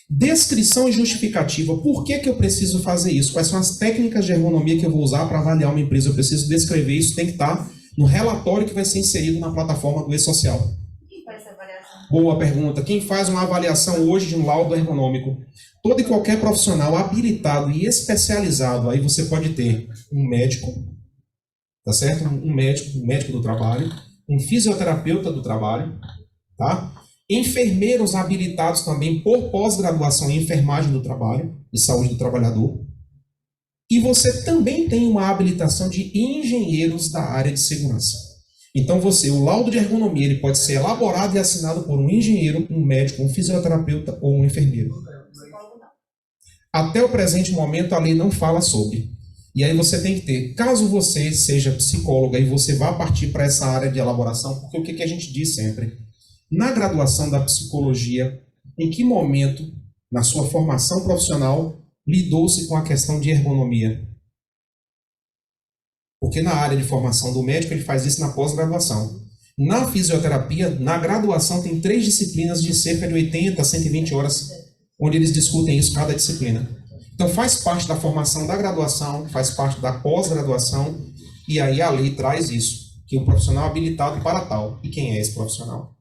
Descrição e justificativa. Por que eu preciso fazer isso? Quais são as técnicas de ergonomia que eu vou usar para avaliar uma empresa? Eu preciso descrever isso, tem que estar no relatório que vai ser inserido na plataforma do e-social. Quem faz essa avaliação? Boa pergunta. Quem faz uma avaliação hoje de um laudo ergonômico? Todo e qualquer profissional habilitado e especializado. Aí você pode ter um médico, tá certo? Um médico do trabalho, um fisioterapeuta do trabalho, tá? Enfermeiros habilitados também por pós-graduação em enfermagem do trabalho, de saúde do trabalhador. E você também tem uma habilitação de engenheiros da área de segurança. Então o laudo de ergonomia, ele pode ser elaborado e assinado por um engenheiro, um médico, um fisioterapeuta ou um enfermeiro. Até o presente momento, a lei não fala sobre. E aí você tem que ter, caso você seja psicóloga e você vá partir para essa área de elaboração, porque o que a gente diz sempre? Na graduação da psicologia, em que momento, na sua formação profissional, lidou-se com a questão de ergonomia? Porque na área de formação do médico, ele faz isso na pós-graduação. Na fisioterapia, na graduação, tem 3 disciplinas de cerca de 80 a 120 horas, onde eles discutem isso, cada disciplina. Então faz parte da formação da graduação, faz parte da pós-graduação, e aí a lei traz isso, que o profissional é habilitado para tal. E quem é esse profissional?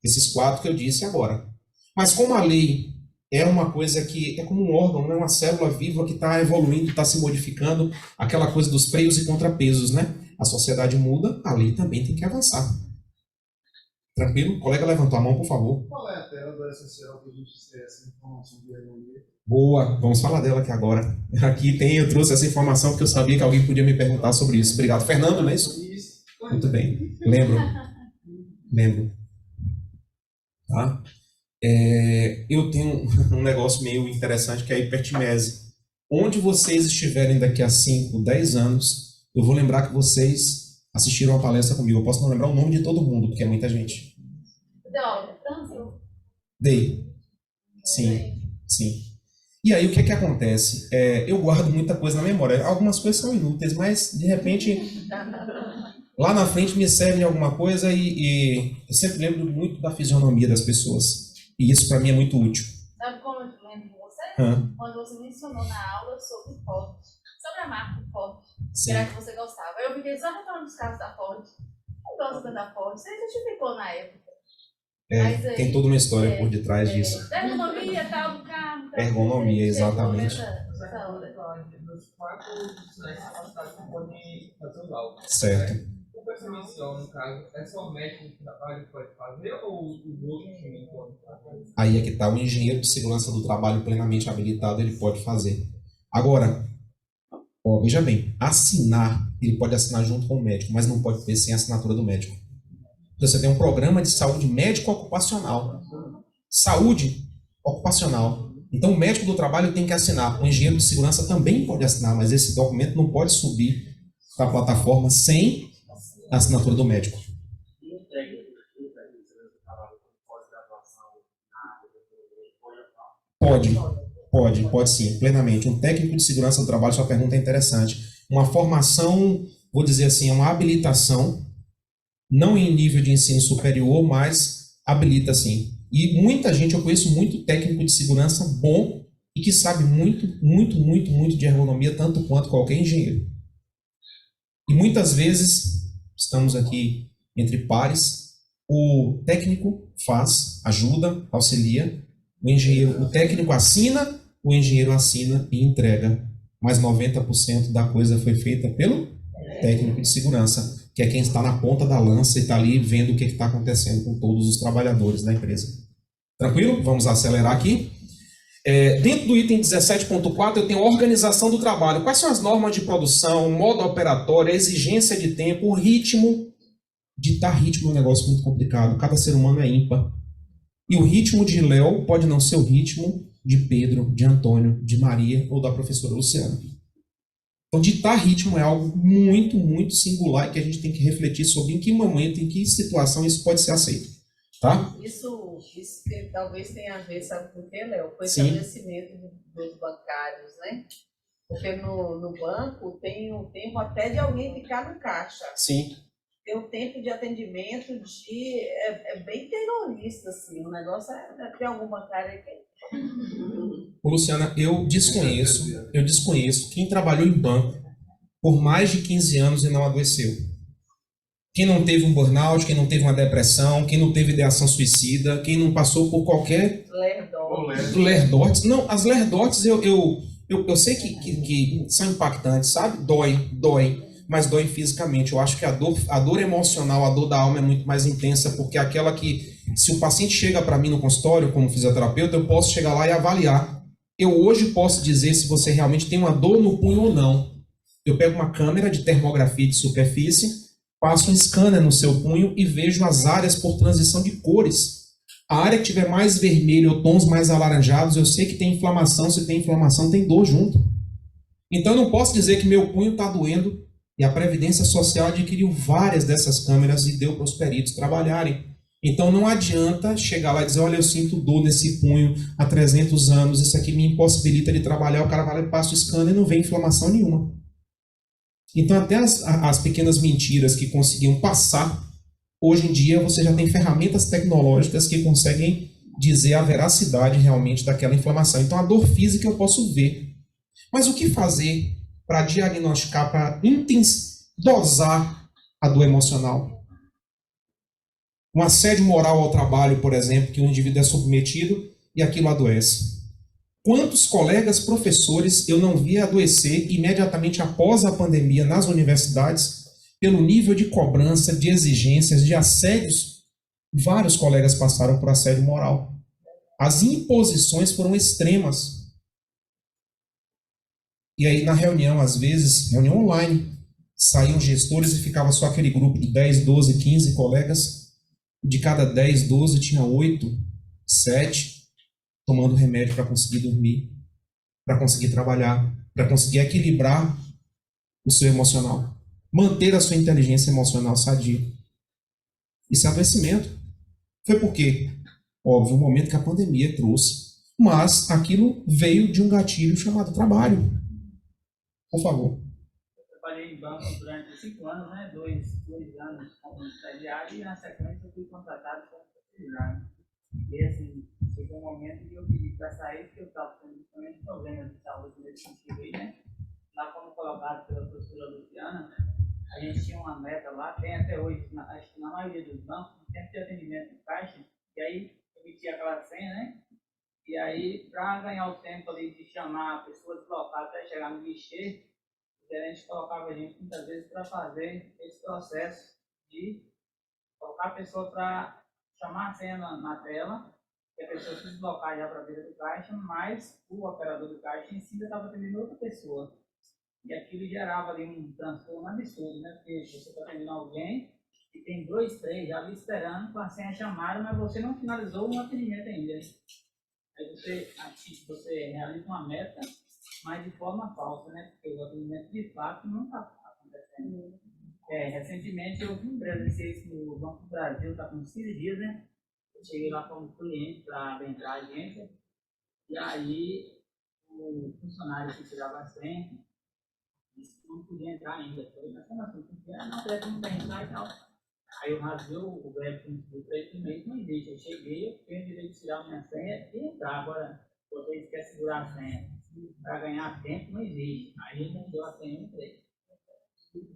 Esses 4 que eu disse agora. Mas como a lei é uma coisa que é como um órgão, né? Uma célula viva que está evoluindo, está se modificando, aquela coisa dos freios e contrapesos, né? A sociedade muda, a lei também tem que avançar. Tranquilo? O colega levantou a mão, por favor. Qual é a tela do social que a gente tem essa informação de ergonomia? Boa, vamos falar dela aqui agora. Aqui eu trouxe essa informação porque eu sabia que alguém podia me perguntar sobre isso. Obrigado. Fernando, não é isso? Muito bem. Lembro. Tá? Eu tenho um negócio meio interessante que é a hipertimese. Onde vocês estiverem daqui a 5, 10 anos, eu vou lembrar que vocês assistiram a palestra comigo. Eu posso não lembrar o nome de todo mundo, porque é muita gente. Dei. Sim. E aí o que acontece? Eu guardo muita coisa na memória. Algumas coisas são inúteis, mas de repente lá na frente me serve alguma coisa e eu sempre lembro muito da fisionomia das pessoas. E isso para mim é muito útil. Sabe como eu lembro de você? Quando você mencionou na aula sobre Ford, sobre a marca Ford, que era que você gostava. Eu fiquei só reparando os carros da Ford. mudou de tanta forma. Você justificou na época. Mas aí, Tem toda uma história por detrás disso. Ergonomia, tal, do carro. Tal, Ergonomia, exatamente. Essa hora. Nos 4 profissionais capacitados que podem fazer o laudo. Certo. Com essa missão, no caso, é só o médico de trabalho que pode fazer ou os outros também podem fazer? Aí é que está, o engenheiro de segurança do trabalho plenamente habilitado, ele pode fazer. Agora, ó, veja bem, assinar, ele pode assinar junto com o médico, mas não pode ter sem a assinatura do médico. Então, você tem um programa de saúde médico ocupacional. Saúde ocupacional. Então, o médico do trabalho tem que assinar. O engenheiro de segurança também pode assinar, mas esse documento não pode subir para a plataforma sem a assinatura do médico. Pode sim, plenamente. Um técnico de segurança do trabalho, sua pergunta é interessante. Uma formação, vou dizer assim, uma habilitação, não em nível de ensino superior, mas habilita sim. E muita gente, eu conheço muito técnico de segurança bom e que sabe muito de ergonomia, tanto quanto qualquer engenheiro. E muitas vezes, estamos aqui entre pares, o técnico faz, ajuda, auxilia, o técnico assina, o engenheiro assina e entrega. Mas 90% da coisa foi feita pelo técnico de segurança, que é quem está na ponta da lança e está ali vendo o que está acontecendo com todos os trabalhadores da empresa. Tranquilo? Vamos acelerar aqui. Dentro do item 17.4 eu tenho organização do trabalho. Quais são as normas de produção, modo operatório, exigência de tempo, o ritmo? Ditar ritmo é um negócio muito complicado. Cada ser humano é ímpar. E o ritmo de Léo pode não ser o ritmo de Pedro, de Antônio, de Maria ou da professora Luciana. Então, ditar ritmo é algo muito singular e que a gente tem que refletir sobre em que momento, em que situação isso pode ser aceito. Tá? Isso talvez tenha a ver, sabe por quê, Léo? Com o Sim. estabelecimento dos bancários, né? Porque no banco tem o tempo até de alguém ficar no caixa. Sim. Tem o tempo de atendimento é bem terrorista, assim. O negócio tem algum bancário aí que... Ô, Luciana, eu desconheço quem trabalhou em banco por mais de 15 anos e não adoeceu. Quem não teve um burnout, quem não teve uma depressão, quem não teve ideação suicida, quem não passou por qualquer... Lerdortes. Não, as lerdortes eu sei que são impactantes, sabe? Dói, mas dói fisicamente. Eu acho que a dor emocional, a dor da alma é muito mais intensa, porque é aquela que, se o paciente chega para mim no consultório como fisioterapeuta, eu posso chegar lá e avaliar. Eu hoje posso dizer se você realmente tem uma dor no punho ou não. Eu pego uma câmera de termografia de superfície, passo um scanner no seu punho e vejo as áreas por transição de cores. A área que tiver mais vermelho ou tons mais alaranjados, eu sei que tem inflamação. Se tem inflamação, tem dor junto. Então eu não posso dizer que meu punho está doendo. E a Previdência Social adquiriu várias dessas câmeras e deu para os peritos trabalharem. Então não adianta chegar lá e dizer, olha, eu sinto dor nesse punho há 300 anos, isso aqui me impossibilita de trabalhar. O cara vai lá e passa o scanner e não vê inflamação nenhuma. Então até as pequenas mentiras que conseguiam passar, hoje em dia você já tem ferramentas tecnológicas que conseguem dizer a veracidade realmente daquela inflamação. Então a dor física eu posso ver. Mas o que fazer para diagnosticar, para dosar a dor emocional? Um assédio moral ao trabalho, por exemplo, que o indivíduo é submetido e aquilo adoece. Quantos colegas professores eu não vi adoecer imediatamente após a pandemia nas universidades pelo nível de cobrança, de exigências, de assédios? Vários colegas passaram por assédio moral. As imposições foram extremas. E aí na reunião, às vezes, reunião online, saíam gestores e ficava só aquele grupo de 10, 12, 15 colegas. De cada 10, 12 tinha 8, 7 tomando remédio para conseguir dormir, para conseguir trabalhar, para conseguir equilibrar o seu emocional, manter a sua inteligência emocional sadia. Isso é adoecimento. Foi por quê? Óbvio, o momento que a pandemia trouxe, mas aquilo veio de um gatilho chamado trabalho. Por favor. Eu trabalhei em banco durante 5 anos, né? 2 anos como estagiário, e na sequência eu fui contratado como estagiário. E assim, chegou um momento que eu pedi para sair, porque eu estava tendo justamente problemas de saúde nesse sentido aí, né? Lá como colocado pela professora Luciana, a gente tinha uma meta lá, tem até hoje, acho que na maioria dos bancos, tem que ter atendimento no caixa, e aí emitia aquela senha, né? E aí, para ganhar o tempo ali de chamar a pessoa deslocada até chegar no guichê, o gerente colocava a gente muitas vezes para fazer esse processo de colocar a pessoa para chamar a senha na tela, e a pessoa se deslocar já para a beira do caixa, mas o operador do caixa em si ainda estava atendendo outra pessoa. E aquilo gerava ali um transtorno absurdo, né? Porque você está atendendo alguém e tem 2, 3 já ali esperando com a senha chamada, mas você não finalizou o atendimento ainda. Aí você realiza uma meta, mas de forma falsa, né? Porque o atendimento de fato não está acontecendo. Recentemente eu vi um presenciei isso no Banco do Brasil, está com 6 dias, né? Eu cheguei lá como cliente para entrar a agência, e aí o funcionário que tirava a senha disse que não podia entrar ainda. Eu falei, mas como assim? Não, deve não tem entrar e tal. Aí eu rasguei o web do 3 meses, não existe. Eu cheguei, eu tenho o direito de tirar a minha senha e entrar. Agora, vocês querem segurar a senha para ganhar tempo, não existe. Aí ele não deu a senha e entrei.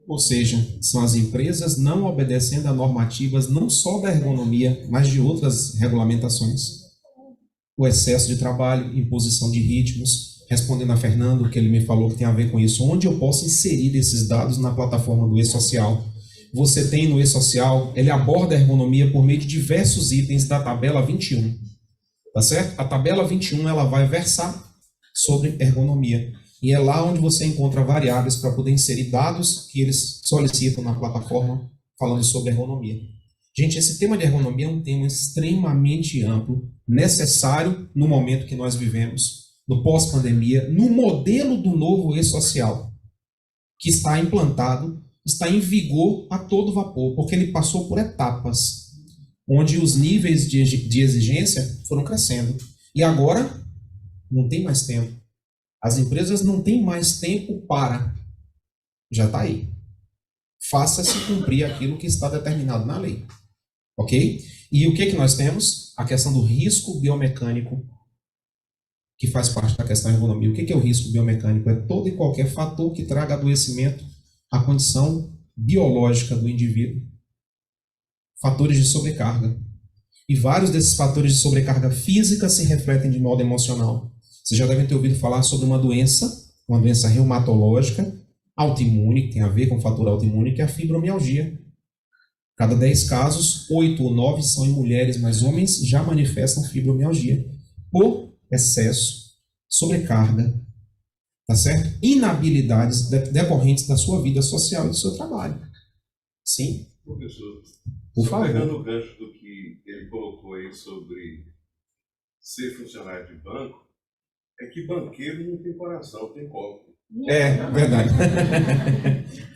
Ou seja, são as empresas não obedecendo a normativas não só da ergonomia, mas de outras regulamentações. O excesso de trabalho, imposição de ritmos, respondendo a Fernando, que ele me falou que tem a ver com isso, onde eu posso inserir esses dados na plataforma do e-social. Você tem no e-social, ele aborda a ergonomia por meio de diversos itens da tabela 21. Tá certo? A tabela 21 ela vai versar sobre ergonomia. E é lá onde você encontra variáveis para poder inserir dados que eles solicitam na plataforma falando sobre ergonomia. Gente, esse tema de ergonomia é um tema extremamente amplo, necessário no momento que nós vivemos, no pós-pandemia, no modelo do novo e-social, que está implantado, está em vigor a todo vapor, porque ele passou por etapas, onde os níveis de exigência foram crescendo. E agora, não tem mais tempo. As empresas não têm mais tempo para. Já está aí. Faça-se cumprir aquilo que está determinado na lei. Ok? E o que nós temos? A questão do risco biomecânico, que faz parte da questão da ergonomia. O que é o risco biomecânico? É todo e qualquer fator que traga adoecimento à condição biológica do indivíduo. Fatores de sobrecarga. E vários desses fatores de sobrecarga física se refletem de modo emocional. Vocês já devem ter ouvido falar sobre uma doença reumatológica autoimune, que tem a ver com o fator autoimune, que é a fibromialgia. Cada 10 casos, 8 ou 9 são em mulheres, mas homens já manifestam fibromialgia por excesso, sobrecarga, tá certo? Inabilidades decorrentes da sua vida social e do seu trabalho. Sim? Professor, por favor. Pegando o gancho do que ele colocou aí sobre ser funcionário de banco, é que banqueiro não tem coração, tem copo. É, verdade.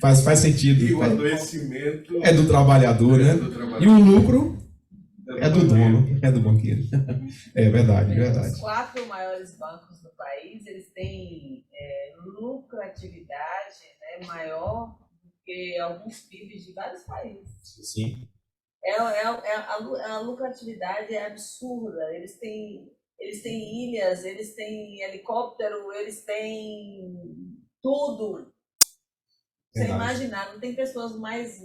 faz sentido. E o adoecimento é do trabalhador, né? Do trabalhador. E o lucro é do dono, é do banqueiro. É verdade, verdade. Os 4 maiores bancos do país, eles têm lucratividade, né, maior do que alguns PIBs de vários países. Sim. A lucratividade é absurda. Eles têm ilhas, eles têm helicóptero, eles têm tudo. Você imaginar, não tem pessoas mais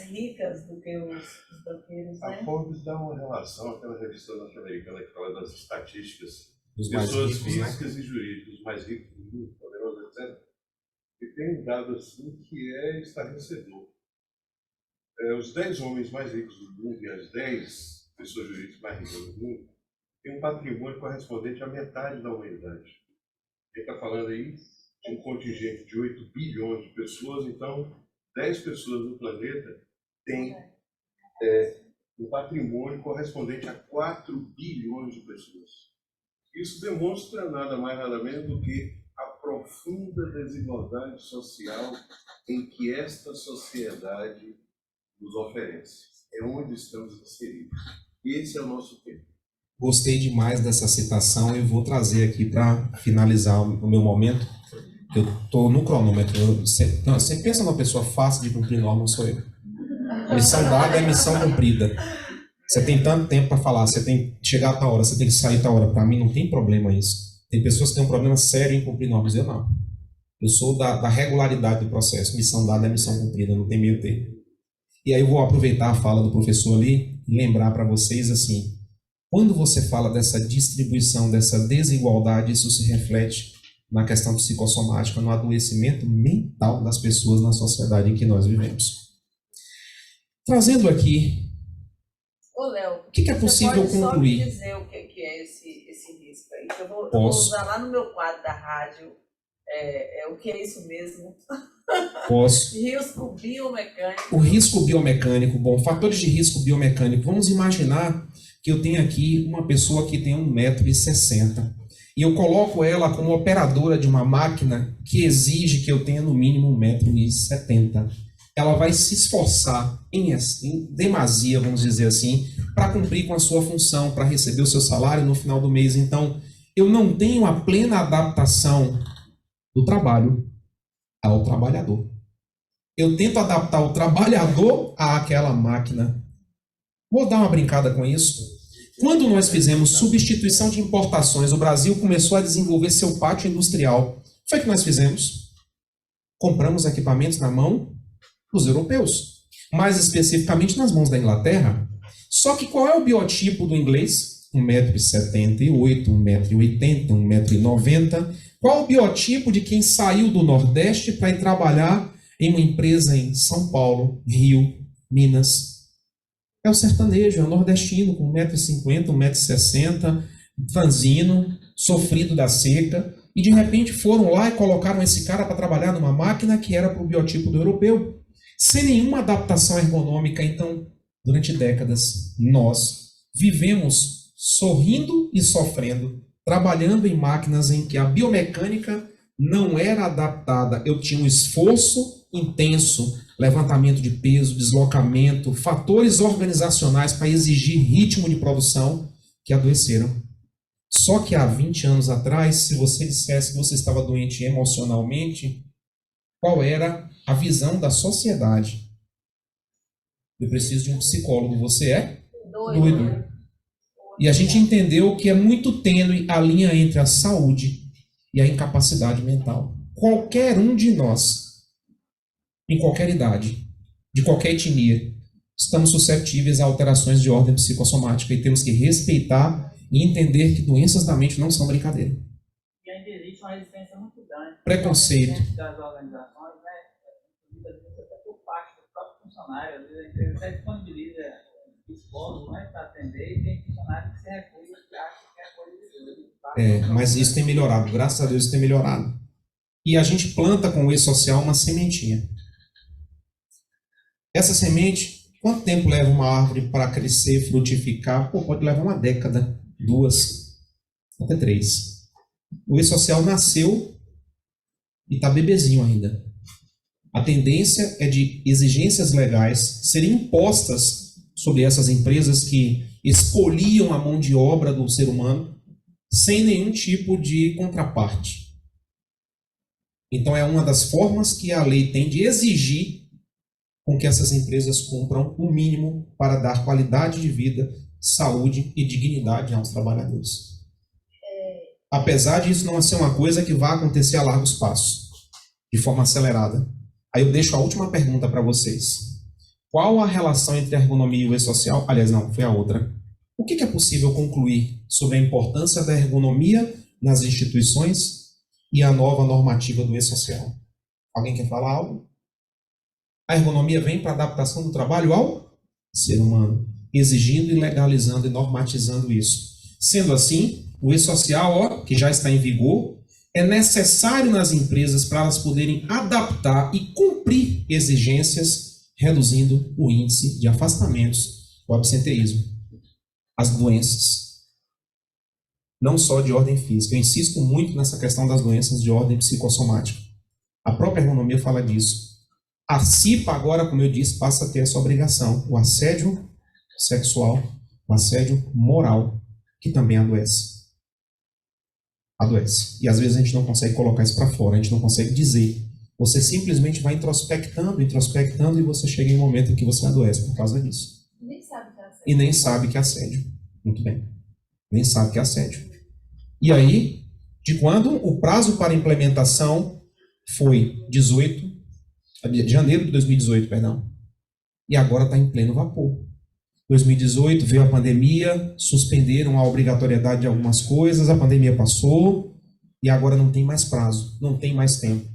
ricas do que os banqueiros, né? A Forbes dá uma relação, aquela revista norte-americana que fala das estatísticas, dos pessoas físicas e jurídicas, os mais ricos do mundo, poderosos, etc. E tem um dado assim que é estarrecedor. Os 10 homens mais ricos do mundo e as 10 pessoas jurídicas mais ricas do mundo têm um patrimônio correspondente à metade da humanidade. Ele está falando aí de um contingente de 8 bilhões de pessoas, então 10 pessoas no planeta têm um patrimônio correspondente a 4 bilhões de pessoas. Isso demonstra nada mais nada menos do que a profunda desigualdade social em que esta sociedade nos oferece. É onde estamos inseridos. Esse é o nosso tempo. Gostei demais dessa citação e vou trazer aqui para finalizar o meu momento. Eu estou no cronômetro. Você pensa numa pessoa fácil de cumprir norma, sou eu. Missão dada é missão cumprida. Você tem tanto tempo para falar, você tem que chegar a tal hora, você tem que sair a tal hora. Para mim não tem problema isso. Tem pessoas que têm um problema sério em cumprir normas, eu não. Eu sou da regularidade do processo. Missão dada é missão cumprida, não tem meio termo. E aí eu vou aproveitar a fala do professor ali e lembrar para vocês assim, quando você fala dessa distribuição, dessa desigualdade, isso se reflete na questão psicossomática, no adoecimento mental das pessoas na sociedade em que nós vivemos. Trazendo aqui, Ô, Léo, o que é possível você pode concluir? só me dizer o que é esse risco aí? Eu vou Posso. usar lá no meu quadro da rádio. O que é isso mesmo? Posso. Risco biomecânico. O risco biomecânico, bom, fatores de risco biomecânico. Vamos imaginar que eu tenho aqui uma pessoa que tem 1,60 m e eu coloco ela como operadora de uma máquina que exige que eu tenha no mínimo 1,70 m. Ela vai se esforçar em demasia, vamos dizer assim, para cumprir com a sua função, para receber o seu salário no final do mês. Então, eu não tenho a plena adaptação do trabalho ao trabalhador. Eu tento adaptar o trabalhador àquela máquina. Vou dar uma brincada com isso. Quando nós fizemos substituição de importações, o Brasil começou a desenvolver seu pátio industrial. O que foi que nós fizemos? Compramos equipamentos na mão dos europeus, mais especificamente nas mãos da Inglaterra. Só que qual é o biotipo do inglês? 1,78 m, 1,80 m, 1,90 m. Qual o biotipo de quem saiu do Nordeste para ir trabalhar em uma empresa em São Paulo, Rio, Minas? É o sertanejo, é o nordestino com 1,50 m, 1,60 m, franzino, sofrido da seca, e de repente foram lá e colocaram esse cara para trabalhar numa máquina que era para o biotipo do europeu, sem nenhuma adaptação ergonômica. Então, durante décadas, nós vivemos sorrindo e sofrendo, trabalhando em máquinas em que a biomecânica não era adaptada. Eu tinha um esforço intenso, levantamento de peso, deslocamento, fatores organizacionais para exigir ritmo de produção que adoeceram. Só que há 20 anos atrás, se você dissesse que você estava doente emocionalmente, qual era a visão da sociedade? Eu preciso de um psicólogo. Você é doido. E a gente entendeu que é muito tênue a linha entre a saúde e a incapacidade mental. Qualquer um de nós, em qualquer idade, de qualquer etnia, estamos suscetíveis a alterações de ordem psicossomática e temos que respeitar e entender que doenças da mente não são brincadeira. E ainda existe uma resistência muito grande. Preconceito. Dentro das organizações, né? Muitas vezes até por parte do próprio funcionário. Às vezes a empresa até disponibiliza psicólogos, né, para atender, e tem funcionário que se recusa e acha que é coisa de Deus. Mas isso tem melhorado, graças a Deus isso tem melhorado. E a gente planta com o E-Social uma sementinha. Essa semente, quanto tempo leva uma árvore para crescer, frutificar? Pode levar uma década, 2, até 3. O E-Social nasceu e está bebezinho ainda. A tendência é de exigências legais serem impostas sobre essas empresas que expoliam a mão de obra do ser humano sem nenhum tipo de contraparte. Então é uma das formas que a lei tem de exigir com que essas empresas cumpram o mínimo para dar qualidade de vida, saúde e dignidade aos trabalhadores. Apesar disso não ser uma coisa que vai acontecer a largos passos, de forma acelerada. Aí eu deixo a última pergunta para vocês. Qual a relação entre a ergonomia e o E-Social? Aliás, não, foi a outra. O que é possível concluir sobre a importância da ergonomia nas instituições e a nova normativa do E-Social? Alguém quer falar algo? A ergonomia vem para a adaptação do trabalho ao ser humano, exigindo e legalizando e normatizando isso. Sendo assim, o E-Social, que já está em vigor, é necessário nas empresas para elas poderem adaptar e cumprir exigências, reduzindo o índice de afastamentos, o absenteísmo, as doenças, não só de ordem física. Eu insisto muito nessa questão das doenças de ordem psicossomática. A própria ergonomia fala disso. A CIPA agora, como eu disse, passa a ter essa obrigação, o assédio sexual, o assédio moral, que também adoece. E às vezes a gente não consegue colocar isso para fora, a gente não consegue dizer. Você simplesmente vai introspectando, e você chega em um momento em que você adoece por causa disso. Nem sabe que é assédio. E nem sabe que é assédio. Muito bem. Nem sabe que é assédio. E aí, de quando o prazo para implementação foi janeiro de 2018, perdão, e agora está em pleno vapor. 2018 veio a pandemia, suspenderam a obrigatoriedade de algumas coisas, a pandemia passou e agora não tem mais prazo, não tem mais tempo.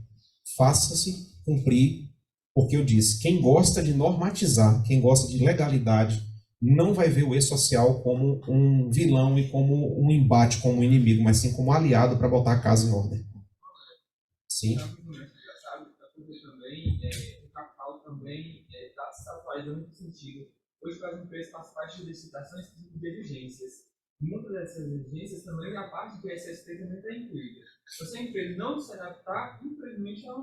Faça-se cumprir, porque eu disse, quem gosta de normatizar, quem gosta de legalidade, não vai ver o e-social como um vilão e como um embate, como um inimigo, mas sim como um aliado para botar a casa em ordem. Sim. O capital também está se atualizando nesse sentido. Hoje, para as empresas faz parte de licitações de exigências. Muitas dessas exigências também, a parte de SST também está incluída. Se a empresa não se adaptar, infelizmente ela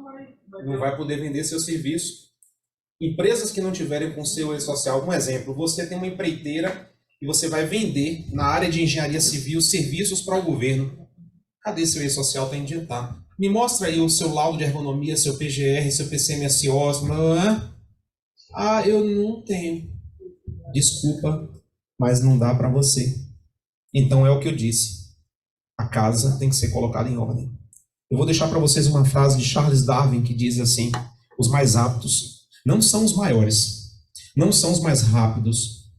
não vai poder vender seu serviço. Empresas que não tiverem com seu e-social, um exemplo, você tem uma empreiteira e você vai vender na área de engenharia civil serviços para o governo. Cadê seu e-social para indicar? Me mostra aí o seu laudo de ergonomia, seu PGR, seu PCMSO. Ah, eu não tenho. Desculpa, mas não dá para você. Então é o que eu disse. A casa tem que ser colocada em ordem. Eu vou deixar para vocês uma frase de Charles Darwin que diz assim: os mais aptos não são os maiores, não são os mais rápidos,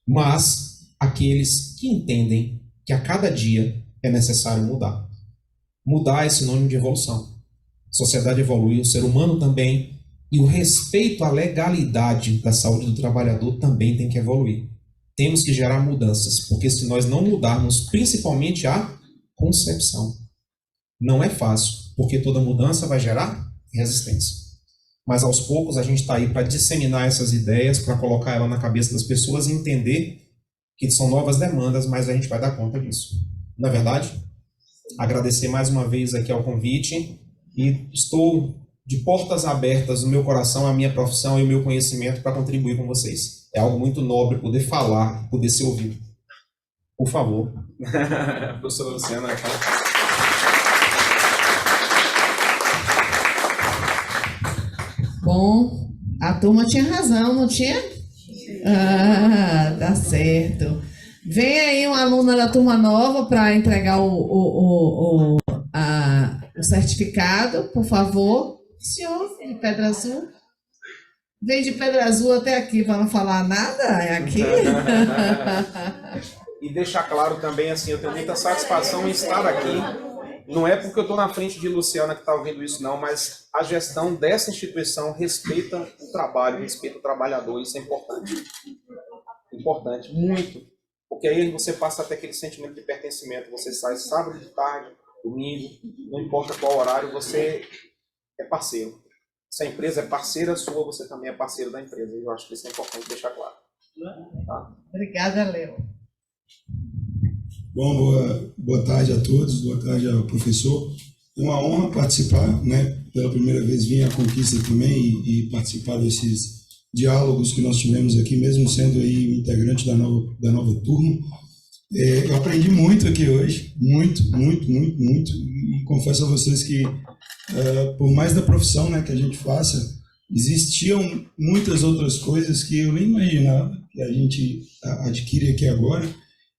mas aqueles que entendem que a cada dia é necessário mudar. Mudar é sinônimo de evolução. A sociedade evolui, o ser humano também, e o respeito à legalidade da saúde do trabalhador também tem que evoluir. Temos que gerar mudanças, porque se nós não mudarmos, principalmente a concepção, não é fácil, porque toda mudança vai gerar resistência. Mas aos poucos a gente está aí para disseminar essas ideias, para colocar ela na cabeça das pessoas e entender que são novas demandas, mas a gente vai dar conta disso. Na verdade, agradecer mais uma vez aqui ao convite e estou de portas abertas no meu coração, a minha profissão e o meu conhecimento para contribuir com vocês. É algo muito nobre poder falar, poder ser ouvido. Por favor. Professora Luciana. Bom, a turma tinha razão, não tinha? Ah, tá certo. Vem aí uma aluna da turma nova para entregar o certificado, por favor. Senhor, de Pedra Azul. Vem de Pedra Azul até aqui para não falar nada, é aqui? E deixar claro também, assim, eu tenho muita satisfação em estar aqui. Não é porque eu estou na frente de Luciana que está ouvindo isso, não, mas a gestão dessa instituição respeita o trabalho, respeita o trabalhador, isso é importante. Importante, muito. Porque aí você passa até aquele sentimento de pertencimento, você sai sábado de tarde, domingo, não importa qual horário, você é parceiro. Se a empresa é parceira sua, você também é parceiro da empresa. Eu acho que isso é importante deixar claro. Tá? Obrigada, Léo. Bom, boa tarde a todos, boa tarde ao professor. É uma honra participar, né? Pela primeira vez vim à Conquista também e participar desses diálogos que nós tivemos aqui, mesmo sendo aí um integrante da nova turma. Eu aprendi muito aqui hoje, muito. E confesso a vocês que, por mais da profissão, né, que a gente faça, existiam muitas outras coisas que eu nem imaginava que a gente adquire aqui agora.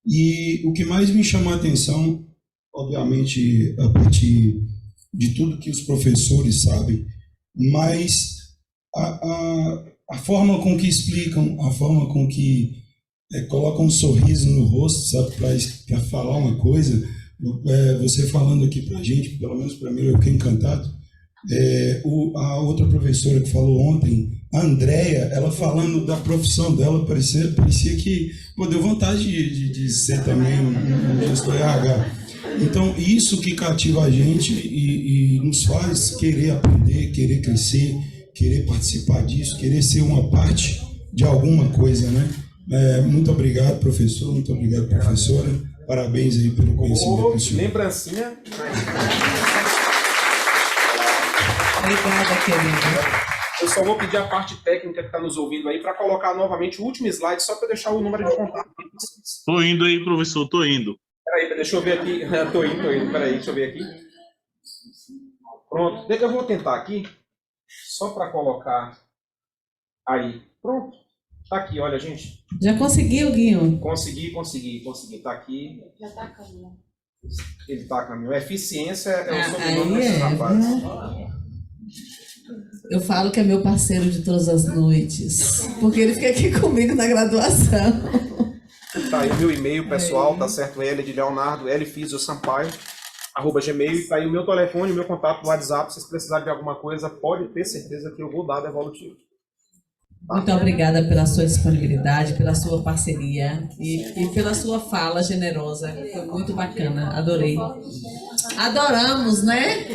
E o que mais me chamou a atenção, obviamente, a partir de tudo que os professores sabem, mas a forma com que explicam, a forma com que colocam um sorriso no rosto, sabe, para falar uma coisa, você falando aqui para a gente, pelo menos para mim, eu fiquei encantado. A outra professora que falou ontem, a Andréia, ela falando da profissão dela, parecia que deu vontade de ser também um gestor RH. Então, isso que cativa a gente e nos faz querer aprender, querer crescer, querer participar disso, querer ser uma parte de alguma coisa, né? Muito obrigado, professor, muito obrigado, professora. Parabéns aí pelo conhecimento do senhor. Lembrancinha. Obrigada, querida. Eu só vou pedir a parte técnica que está nos ouvindo aí para colocar novamente o último slide, só para deixar o número de contato. Tô indo aí, professor, tô indo. Peraí, deixa eu ver aqui. Tô indo. Peraí, deixa eu ver aqui. Pronto. Eu vou tentar aqui, só para colocar aí. Pronto. Tá aqui, olha, gente. Já conseguiu, Guinho? Consegui. Tá aqui. Já tá a câmera. Ele tá, caminho. Eficiência é o Ah, sobrenome aí desse é, rapaz. Eu falo que é meu parceiro de todas as noites, porque ele fica aqui comigo na graduação. Tá aí o meu e-mail pessoal, tá certo? L de Leonardo, lfisiosampaio@gmail, e tá aí o meu telefone, o meu contato do WhatsApp. Se vocês precisarem de alguma coisa, pode ter certeza que eu vou dar devolutivo. Muito obrigada pela sua disponibilidade, pela sua parceria e pela sua fala generosa. Foi muito bacana, adorei. Adoramos, né?